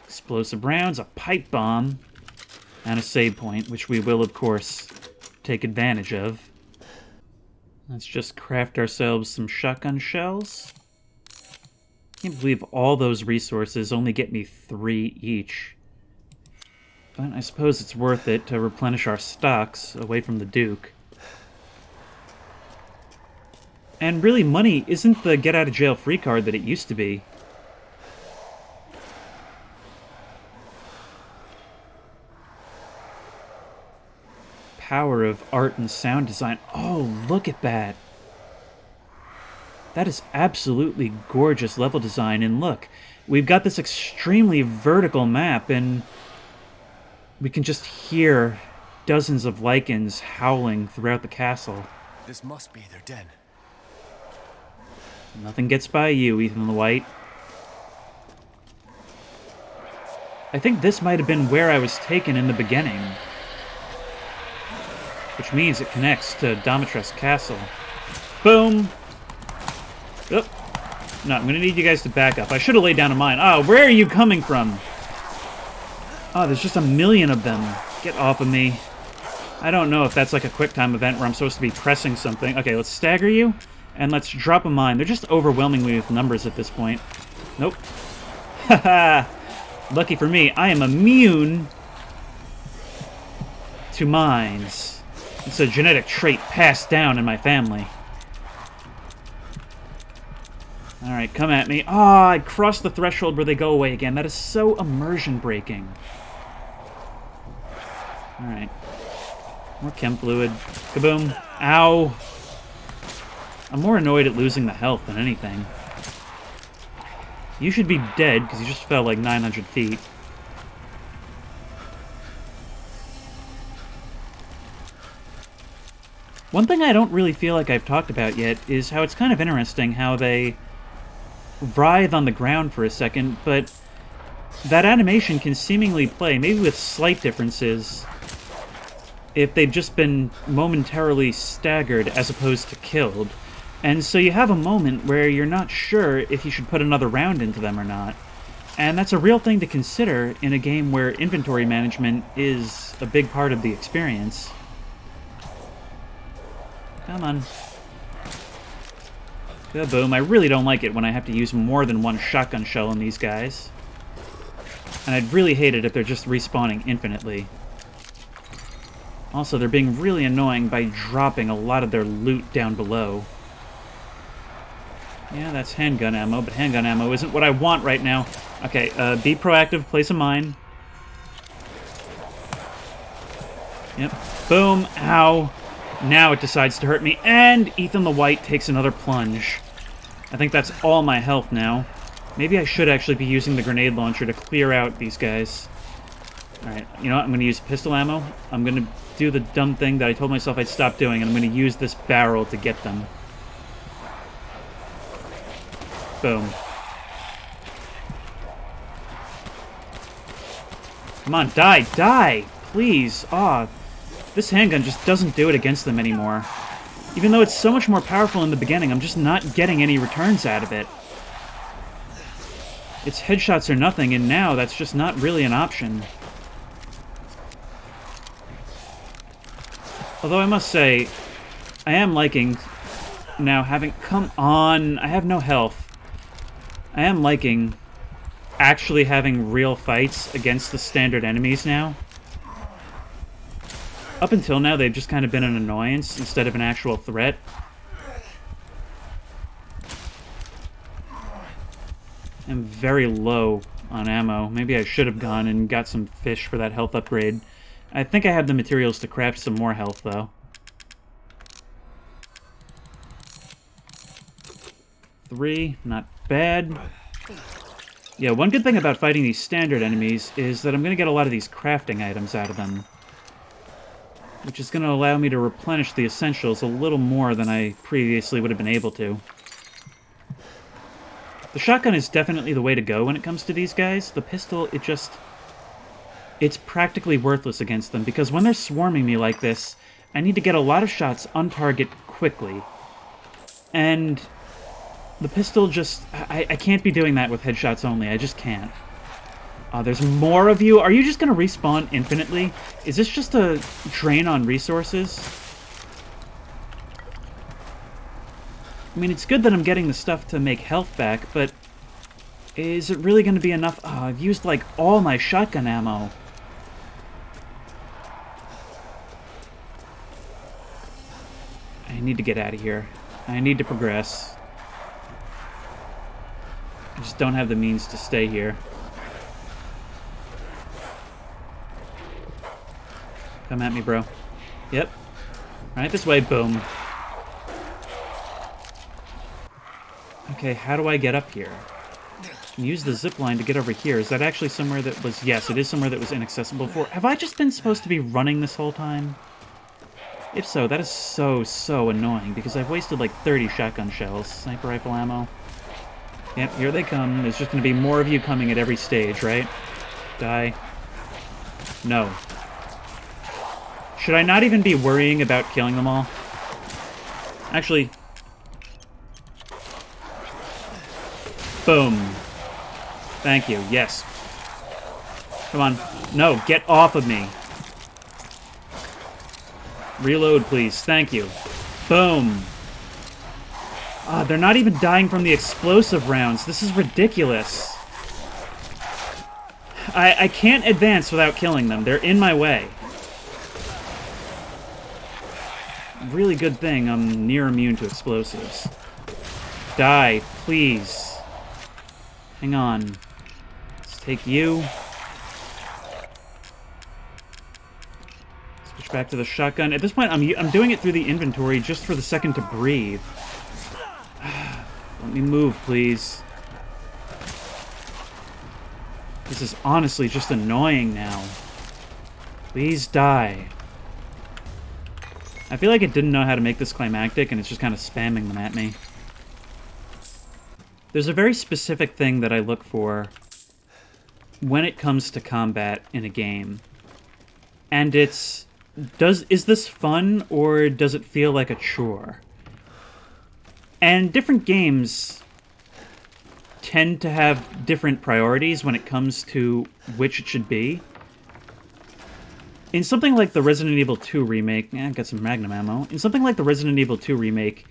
[SPEAKER 1] Explosive rounds, a pipe bomb, and a save point, which we will, of course, take advantage of. Let's just craft ourselves some shotgun shells. Can't believe all those resources only get me 3 each. But I suppose it's worth it to replenish our stocks away from the Duke. And really, money isn't the get-out-of-jail-free card that it used to be. Power of art and sound design. Oh, look at that. That is absolutely gorgeous level design. And look, we've got this extremely vertical map, and we can just hear dozens of lycans howling throughout the castle.
[SPEAKER 3] This must be their den.
[SPEAKER 1] Nothing gets by you, Ethan the White. I think this might have been where I was taken in the beginning. Which means it connects to Dimitrescu's castle. Boom! Oop. No, I'm gonna need you guys to back up. I should have laid down a mine. Oh, where are you coming from? Oh, there's just a million of them. Get off of me. I don't know if that's like a quick time event where I'm supposed to be pressing something. Okay, let's stagger you, and let's drop a mine. They're just overwhelming me with numbers at this point. Nope. Haha! Lucky for me, I am immune to mines. It's a genetic trait passed down in my family. Alright, come at me. Ah, I crossed the threshold where they go away again. That is so immersion breaking. Alright. More chem fluid. Kaboom. Ow. I'm more annoyed at losing the health than anything. You should be dead, because you just fell like 900 feet. One thing I don't really feel like I've talked about yet is how it's kind of interesting how they writhe on the ground for a second, but that animation can seemingly play, maybe with slight differences, if they've just been momentarily staggered as opposed to killed. And so you have a moment where you're not sure if you should put another round into them or not. And that's a real thing to consider in a game where inventory management is a big part of the experience. Come on. Kaboom. I really don't like it when I have to use more than one shotgun shell on these guys. And I'd really hate it if they're just respawning infinitely. Also, they're being really annoying by dropping a lot of their loot down below. Yeah, that's handgun ammo, but handgun ammo isn't what I want right now. Okay, be proactive, place a mine. Yep. Boom. Ow. Now it decides to hurt me, and Ethan the White takes another plunge. I think that's all my health now. Maybe I should actually be using the grenade launcher to clear out these guys. Alright, you know what? I'm going to use pistol ammo. I'm going to do the dumb thing that I told myself I'd stop doing, and I'm going to use this barrel to get them. Boom. Come on, die! Die! Please! Aw. This handgun just doesn't do it against them anymore. Even though it's so much more powerful in the beginning, I'm just not getting any returns out of it. Its headshots are nothing, and now that's just not really an option. Although I must say, I am liking now having... Come on! I have no health. I am liking actually having real fights against the standard enemies now. Up until now, they've just kind of been an annoyance instead of an actual threat. I'm very low on ammo. Maybe I should have gone and got some fish for that health upgrade. I think I have the materials to craft some more health, though. 3, not bad. Yeah, one good thing about fighting these standard enemies is that I'm going to get a lot of these crafting items out of them, which is going to allow me to replenish the essentials a little more than I previously would have been able to. The shotgun is definitely the way to go when it comes to these guys. The pistol, it's practically worthless against them, because when they're swarming me like this, I need to get a lot of shots on target quickly. And the pistol just... I can't be doing that with headshots only. I just can't. There's more of you. Are you just going to respawn infinitely? Is this just a drain on resources? I mean, it's good that I'm getting the stuff to make health back, but is it really going to be enough? Oh, I've used, like, all my shotgun ammo. I need to get out of here. I need to progress. I just don't have the means to stay here. Come at me, bro. Yep. Right this way, boom. Okay, how do I get up here? Use the zip line to get over here. Is that actually somewhere that was... Yes, it is somewhere that was inaccessible before. Have I just been supposed to be running this whole time? If so, that is so annoying, because I've wasted like 30 shotgun shells. Sniper rifle ammo. Yep, here they come. There's just going to be more of you coming at every stage, right? Die. No. Should I not even be worrying about killing them all? Actually... Boom. Thank you. Yes. Come on. No, get off of me. Reload, please. Thank you. Boom. Ah, they're not even dying from the explosive rounds. This is ridiculous. I can't advance without killing them. They're in my way. Really good thing I'm near immune to explosives. Die, please. Hang on. Let's take you. Switch back to the shotgun. At this point, I'm doing it through the inventory just for the second to breathe. Let me move, please. This is honestly just annoying now. Please die. I feel like it didn't know how to make this climactic, and it's just kind of spamming them at me. There's a very specific thing that I look for when it comes to combat in a game. And it's, is this fun, or does it feel like a chore? And different games tend to have different priorities when it comes to which it should be. In something like the Resident Evil 2 remake, got some Magnum ammo. In something like the Resident Evil 2 remake,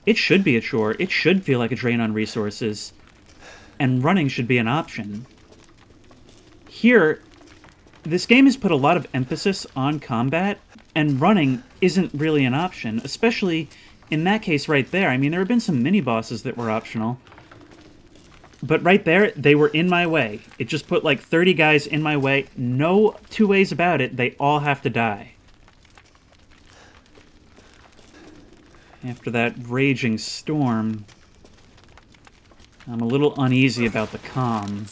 [SPEAKER 1] it should be a chore. It should feel like a drain on resources. And running should be an option. Here, this game has put a lot of emphasis on combat, and running isn't really an option, especially in that case right there. I mean, there have been some mini-bosses that were optional. But right there, they were in my way. It just put like 30 guys in my way. No two ways about it. They all have to die. After that raging storm, I'm a little uneasy about the calm.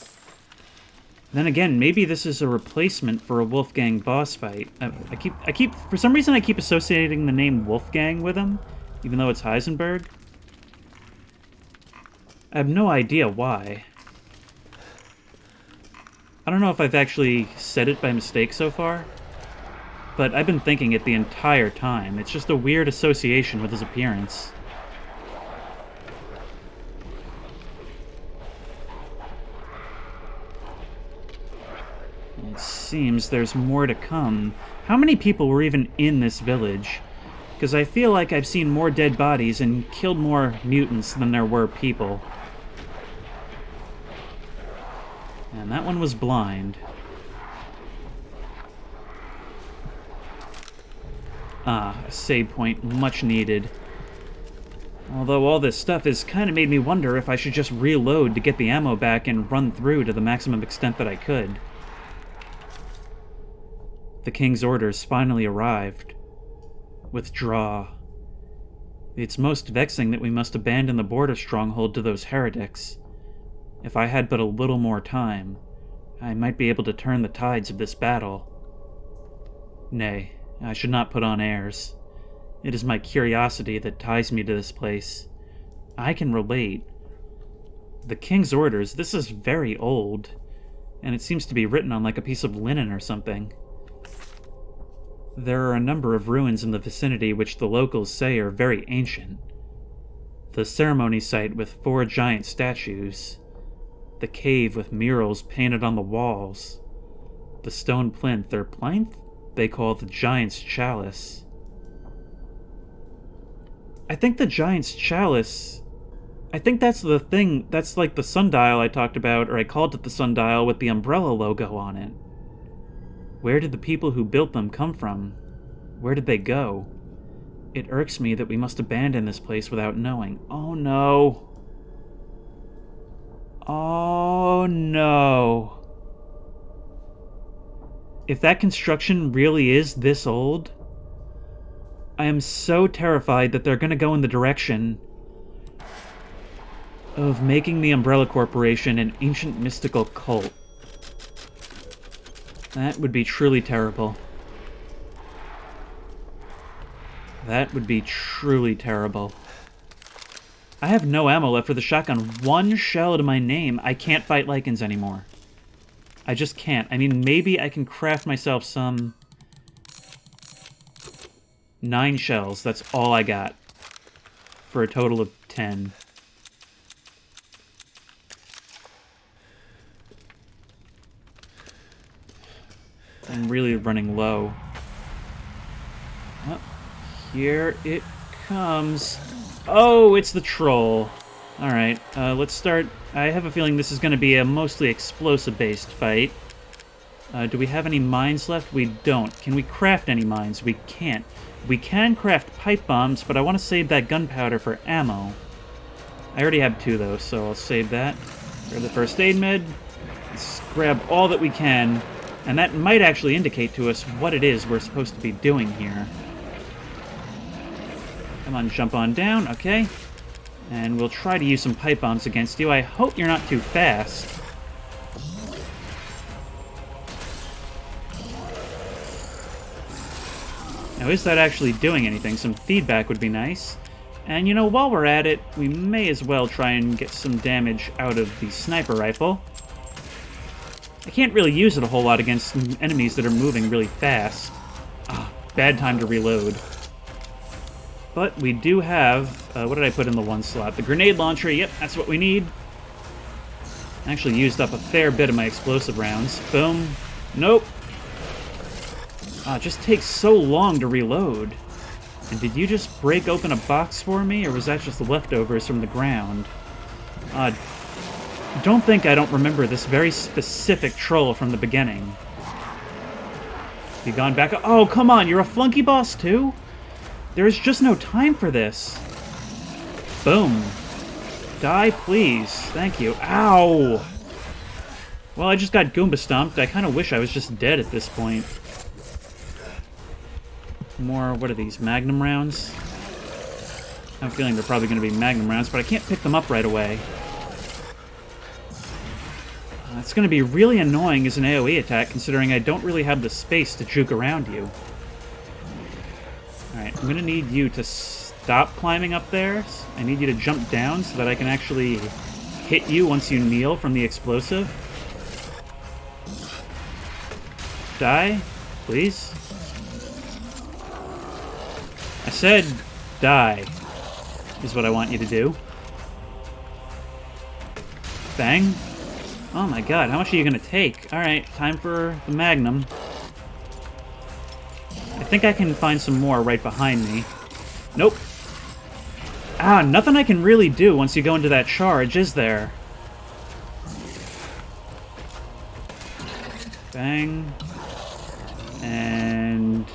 [SPEAKER 1] Then again, maybe this is a replacement for a Wolfgang boss fight. I keep, for some reason I keep associating the name Wolfgang with him, even though it's Heisenberg. I have no idea why. I don't know if I've actually said it by mistake so far, but I've been thinking it the entire time. It's just a weird association with his appearance. It seems there's more to come. How many people were even in this village? Because I feel like I've seen more dead bodies and killed more mutants than there were people. And that one was blind. Ah, a save point, much needed. Although all this stuff has kind of made me wonder if I should just reload to get the ammo back and run through to the maximum extent that I could. The King's orders finally arrived. Withdraw. It's most vexing that we must abandon the border stronghold to those heretics. If I had but a little more time, I might be able to turn the tides of this battle. Nay, I should not put on airs. It is my curiosity that ties me to this place. I can relate. The King's orders, this is very old, and it seems to be written on like a piece of linen or something. There are a number of ruins in the vicinity which the locals say are very ancient. The ceremony site with 4 giant statues. The cave with murals painted on the walls. The stone plinth, or plinth, they call the Giant's Chalice. I think the Giant's Chalice, I think that's the thing, that's like the sundial I talked about, or I called it the sundial with the umbrella logo on it. Where did the people who built them come from? Where did they go? It irks me that we must abandon this place without knowing. Oh no. Oh no. If that construction really is this old, I am so terrified that they're going to go in the direction of making the Umbrella Corporation an ancient mystical cult. That would be truly terrible. That would be truly terrible. I have no ammo left for the shotgun. 1 shell to my name. I can't fight lycans anymore. I just can't. I mean, maybe I can craft myself some 9 shells. That's all I got. For a total of 10. I'm really running low. Oh, here it comes. Oh, it's the troll. Alright, let's start. I have a feeling this is going to be a mostly explosive-based fight. Do we have any mines left? We don't. Can we craft any mines? We can't. We can craft pipe bombs, but I want to save that gunpowder for ammo. I already have 2, though, so I'll save that. Grab the first aid med. Let's grab all that we can. And that might actually indicate to us what it is we're supposed to be doing here. Come on, jump on down. Okay. And we'll try to use some pipe bombs against you. I hope you're not too fast. Now, is that actually doing anything? Some feedback would be nice. And, you know, while we're at it, we may as well try and get some damage out of the sniper rifle. I can't really use it a whole lot against enemies that are moving really fast. Ah, bad time to reload. But we do have... what did I put in the 1 slot? The grenade launcher. Yep, that's what we need. I actually used up a fair bit of my explosive rounds. Boom. Nope. Ah, it just takes so long to reload. And did you just break open a box for me, or was that just the leftovers from the ground? Don't think I don't remember this very specific troll from the beginning. You gone back? Oh, come on, you're a flunky boss too? There is just no time for this. Boom. Die, please. Thank you. Ow! Well, I just got Goomba stomped. I kind of wish I was just dead at this point. More, what are these, Magnum rounds? I have a feeling they're probably going to be Magnum rounds, but I can't pick them up right away. It's going to be really annoying as an AoE attack, considering I don't really have the space to juke around you. Alright, I'm going to need you to stop climbing up there. I need you to jump down so that I can actually hit you once you kneel from the explosive. Die, please. I said die, is what I want you to do. Bang. Oh my god, how much are you going to take? Alright, time for the Magnum. I think I can find some more right behind me. Nope. Ah, nothing I can really do once you go into that charge, is there? Bang. And...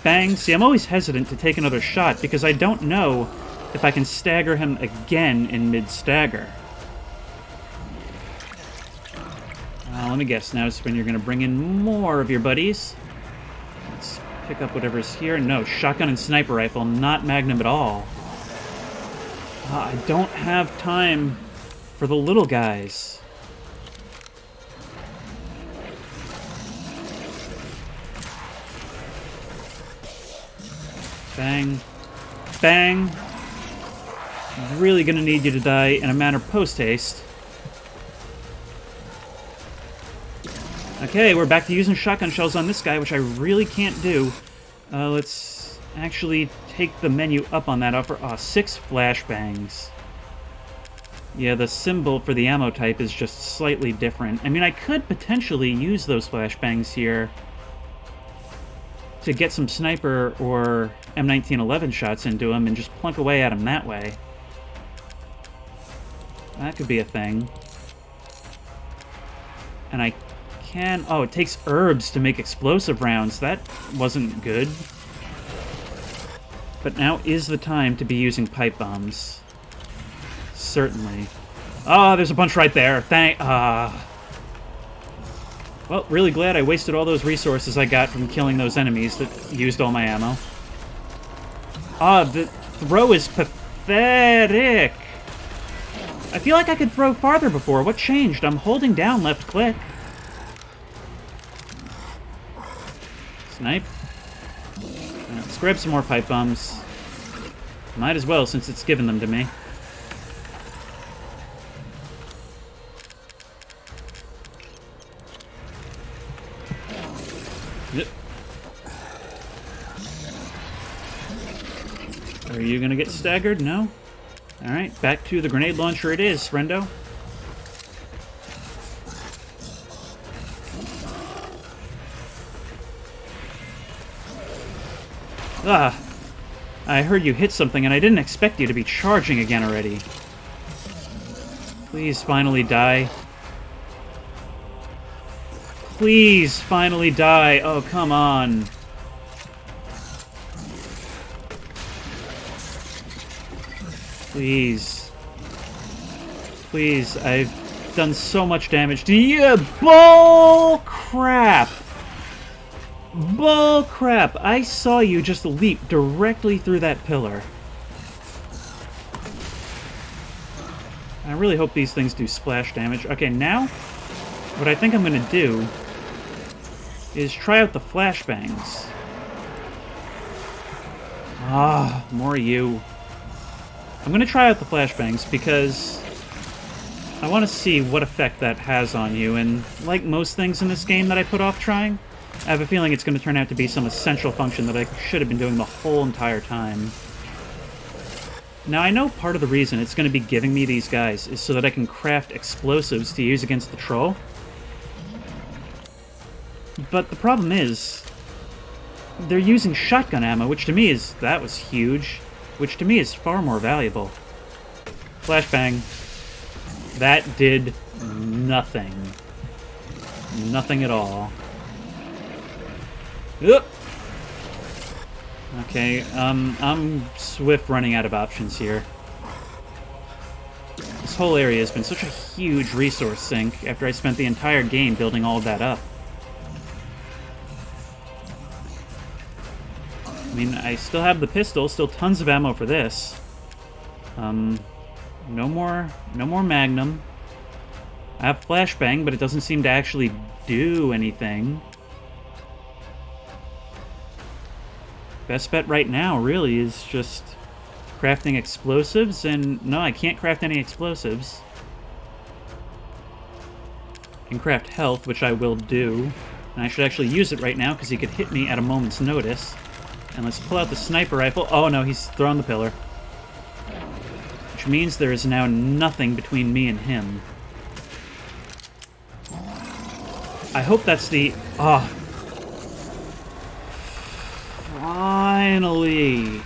[SPEAKER 1] bang. See, I'm always hesitant to take another shot because I don't know if I can stagger him again in mid-stagger. Let me guess, now is when you're going to bring in more of your buddies. Let's pick up whatever's here. No, shotgun and sniper rifle, not Magnum at all. I don't have time for the little guys. Bang. Bang. I'm really going to need you to die in a manner post-haste. Okay, we're back to using shotgun shells on this guy, which I really can't do. Let's actually take the menu up on that offer. 6 flashbangs. Yeah, the symbol for the ammo type is just slightly different. I mean, I could potentially use those flashbangs here to get some sniper or M1911 shots into him and just plunk away at him that way. That could be a thing. And I can... oh, it takes herbs to make explosive rounds. That wasn't good. But now is the time to be using pipe bombs. Certainly. Oh, there's a bunch right there. Well, really glad I wasted all those resources I got from killing those enemies that used all my ammo. The throw is pathetic. I feel like I could throw farther before. What changed? I'm holding down left click. Snipe. Let's grab some more pipe bombs. Might as well, since it's given them to me. Yep. Are you gonna get staggered? No? Alright, back to the grenade launcher it is, friendo. Ah! I heard you hit something, and I didn't expect you to be charging again already. Please finally die. Please finally die. Oh, come on. Please. Please, I've done so much damage to you. Bull crap! Bull crap! I saw you just leap directly through that pillar. I really hope these things do splash damage. Okay, now, what I think I'm gonna do is try out the flashbangs. Ah, more you. I'm gonna try out the flashbangs because I want to see what effect that has on you, and like most things in this game that I put off trying, I have a feeling it's going to turn out to be some essential function that I should have been doing the whole entire time. Now, I know part of the reason it's going to be giving me these guys is so that I can craft explosives to use against the troll. But the problem is, they're using shotgun ammo, which to me is... that was huge. Which to me is far more valuable. Flashbang. That did nothing. Nothing at all. Oop. Okay, I'm swift running out of options here. This whole area has been such a huge resource sink after I spent the entire game building all of that up. I mean, I still have the pistol, still tons of ammo for this. No more Magnum. I have Flashbang, but it doesn't seem to actually do anything. Best bet right now, really, is just crafting explosives, and no, I can't craft any explosives. I can craft health, which I will do. And I should actually use it right now, because he could hit me at a moment's notice. And let's pull out the sniper rifle. Oh no, he's thrown the pillar. Which means there is now nothing between me and him. I hope that's the... ah. Finally!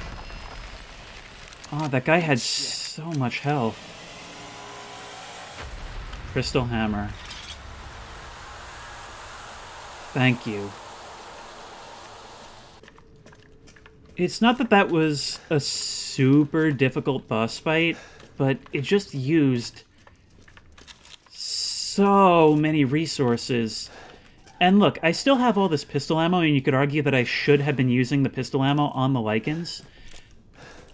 [SPEAKER 1] Oh, that guy had so much health. Crystal Hammer. Thank you. It's not that that was a super difficult boss fight, but it just used so many resources. And look, I still have all this pistol ammo, and you could argue that I should have been using the pistol ammo on the lycans.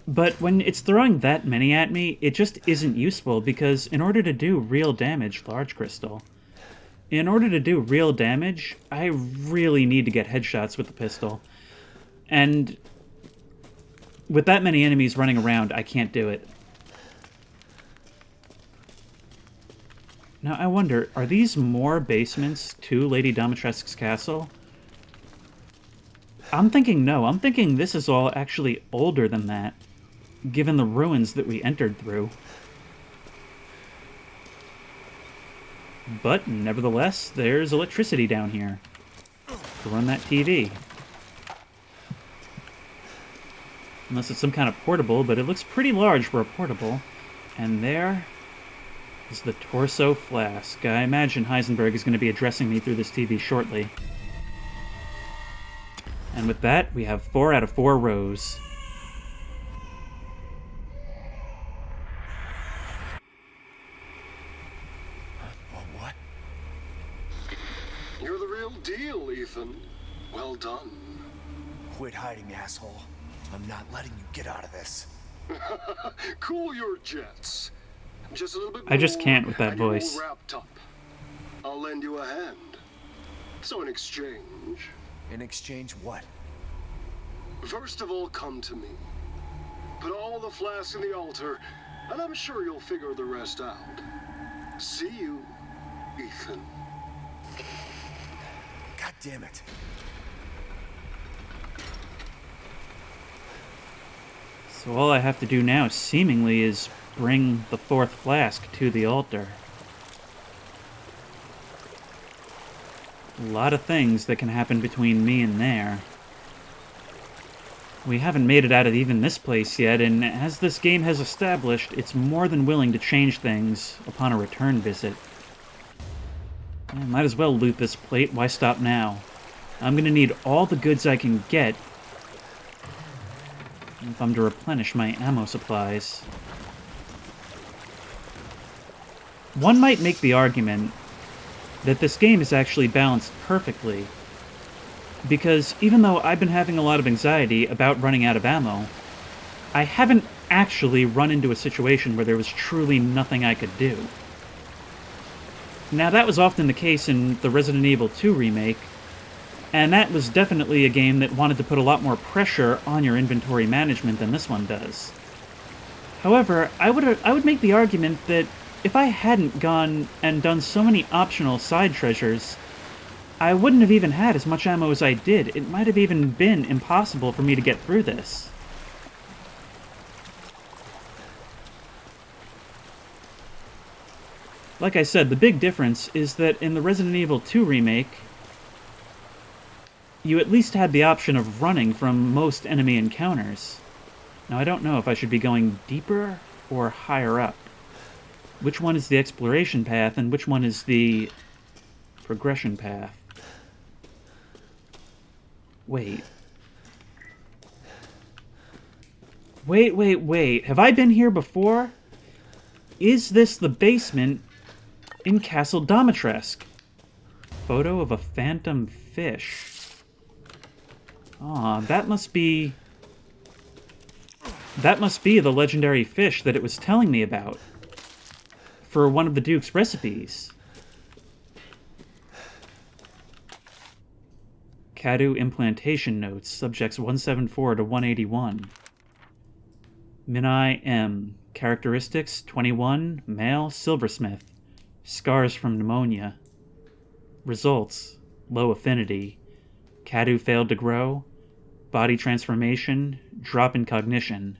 [SPEAKER 1] But when it's throwing that many at me, it just isn't useful, because in order to do real damage, large crystal, in order to do real damage, I really need to get headshots with the pistol. And with that many enemies running around, I can't do it. Now, I wonder, are these more basements to Lady Dimitrescu's castle? I'm thinking no. I'm thinking this is all actually older than that, given the ruins that we entered through. But, nevertheless, there's electricity down here to run that TV. Unless it's some kind of portable, but it looks pretty large for a portable. And there is the torso flask. I imagine Heisenberg is going to be addressing me through this TV shortly. And with that, we have 4 out of 4 rows.
[SPEAKER 3] What?
[SPEAKER 4] You're the real deal, Ethan. Well done.
[SPEAKER 3] Quit hiding, asshole. I'm not letting you get out of this.
[SPEAKER 4] Cool your jets. Just a little bit
[SPEAKER 1] I just
[SPEAKER 4] more,
[SPEAKER 1] can't with that
[SPEAKER 4] and you're all
[SPEAKER 1] voice.
[SPEAKER 4] wrapped up. I'll lend you a hand. So in exchange,
[SPEAKER 3] In exchange, what?
[SPEAKER 4] first of all, come to me. Put all the flasks in the altar, and I'm sure you'll figure the rest out. See you, Ethan.
[SPEAKER 3] God damn it.
[SPEAKER 1] So all I have to do now, seemingly, is bring the 4th flask to the altar. A lot of things that can happen between me and there. We haven't made it out of even this place yet, and as this game has established, it's more than willing to change things upon a return visit. Yeah, might as well loot this plate. Why stop now? I'm gonna need all the goods I can get if I'm to replenish my ammo supplies. One might make the argument that this game is actually balanced perfectly, because even though I've been having a lot of anxiety about running out of ammo, I haven't actually run into a situation where there was truly nothing I could do. Now, that was often the case in the Resident Evil 2 remake, and that was definitely a game that wanted to put a lot more pressure on your inventory management than this one does. However, I would make the argument that if I hadn't gone and done so many optional side treasures, I wouldn't have even had as much ammo as I did. It might have even been impossible for me to get through this. Like I said, the big difference is that in the Resident Evil 2 remake, you at least had the option of running from most enemy encounters. Now, I don't know if I should be going deeper or higher up. Which one is the exploration path and which one is the progression path? Wait. Wait. Have I been here before? Is this the basement in Castle Domitresk? Photo of a phantom fish. Aw, that must be the legendary fish that it was telling me about for one of the Duke's recipes. Cadu implantation notes, subjects 174 to 181. Minai M. Characteristics 21, male, silversmith. Scars from pneumonia. Results, low affinity. Cadu failed to grow. Body transformation, drop in cognition.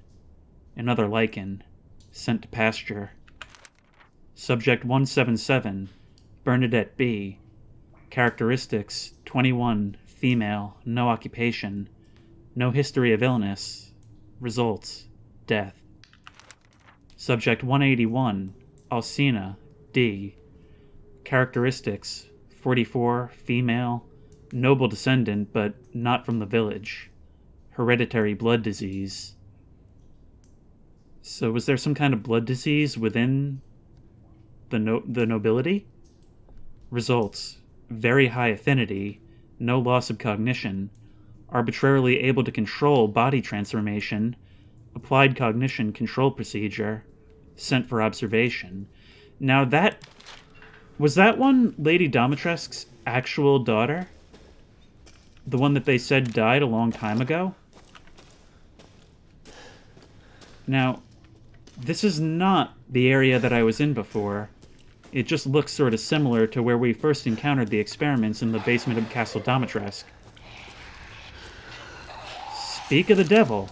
[SPEAKER 1] Another lycan, sent to pasture. Subject 177, Bernadette B. Characteristics 21, female, no occupation, no history of illness. Results, death. Subject 181, Alcina D. Characteristics 44, female, noble descendant but not from the village. Hereditary blood disease. So was there some kind of blood disease within the nobility? Results, very high affinity, no loss of cognition, arbitrarily able to control body transformation, applied cognition control procedure, sent for observation. Now was that one Lady Domitresk's actual daughter? The one that they said died a long time ago? Now, this is not the area that I was in before. It just looks sort of similar to where we first encountered the experiments in the basement of Castle Domitresk. Speak of the devil.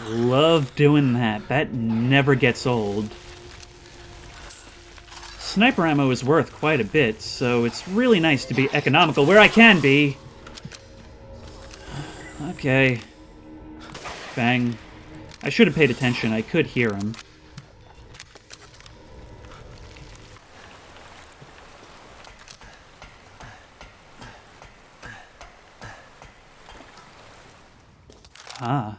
[SPEAKER 1] Love doing that. That never gets old. Sniper ammo is worth quite a bit, so it's really nice to be economical where I can be. Okay. Bang. I should have paid attention. I could hear him. Ah.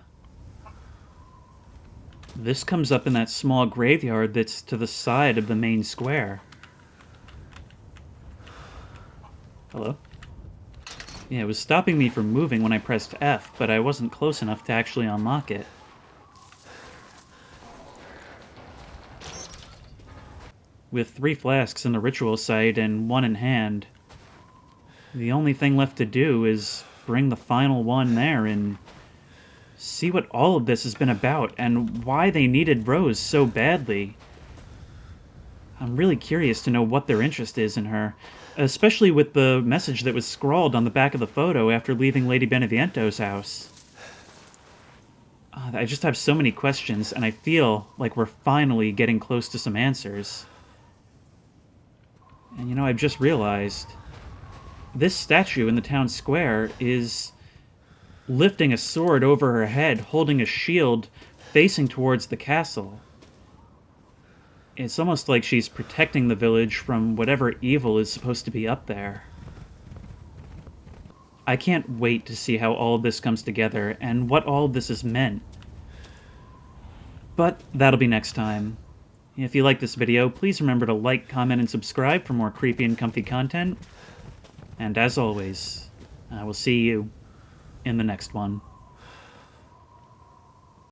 [SPEAKER 1] This comes up in that small graveyard that's to the side of the main square. Hello? Yeah, it was stopping me from moving when I pressed F, but I wasn't close enough to actually unlock it. With 3 flasks in the ritual site and 1 in hand, the only thing left to do is bring the final one there and see what all of this has been about and why they needed Rose so badly. I'm really curious to know what their interest is in her, especially with the message that was scrawled on the back of the photo after leaving Lady Beneviento's house. I just have so many questions, and I feel like we're finally getting close to some answers. And you know, I've just realized this statue in the town square is lifting a sword over her head, holding a shield, facing towards the castle. It's almost like she's protecting the village from whatever evil is supposed to be up there. I can't wait to see how all of this comes together and what all of this is meant. But that'll be next time. If you like this video, please remember to like, comment, and subscribe for more creepy and comfy content. And as always, I will see you in the next one.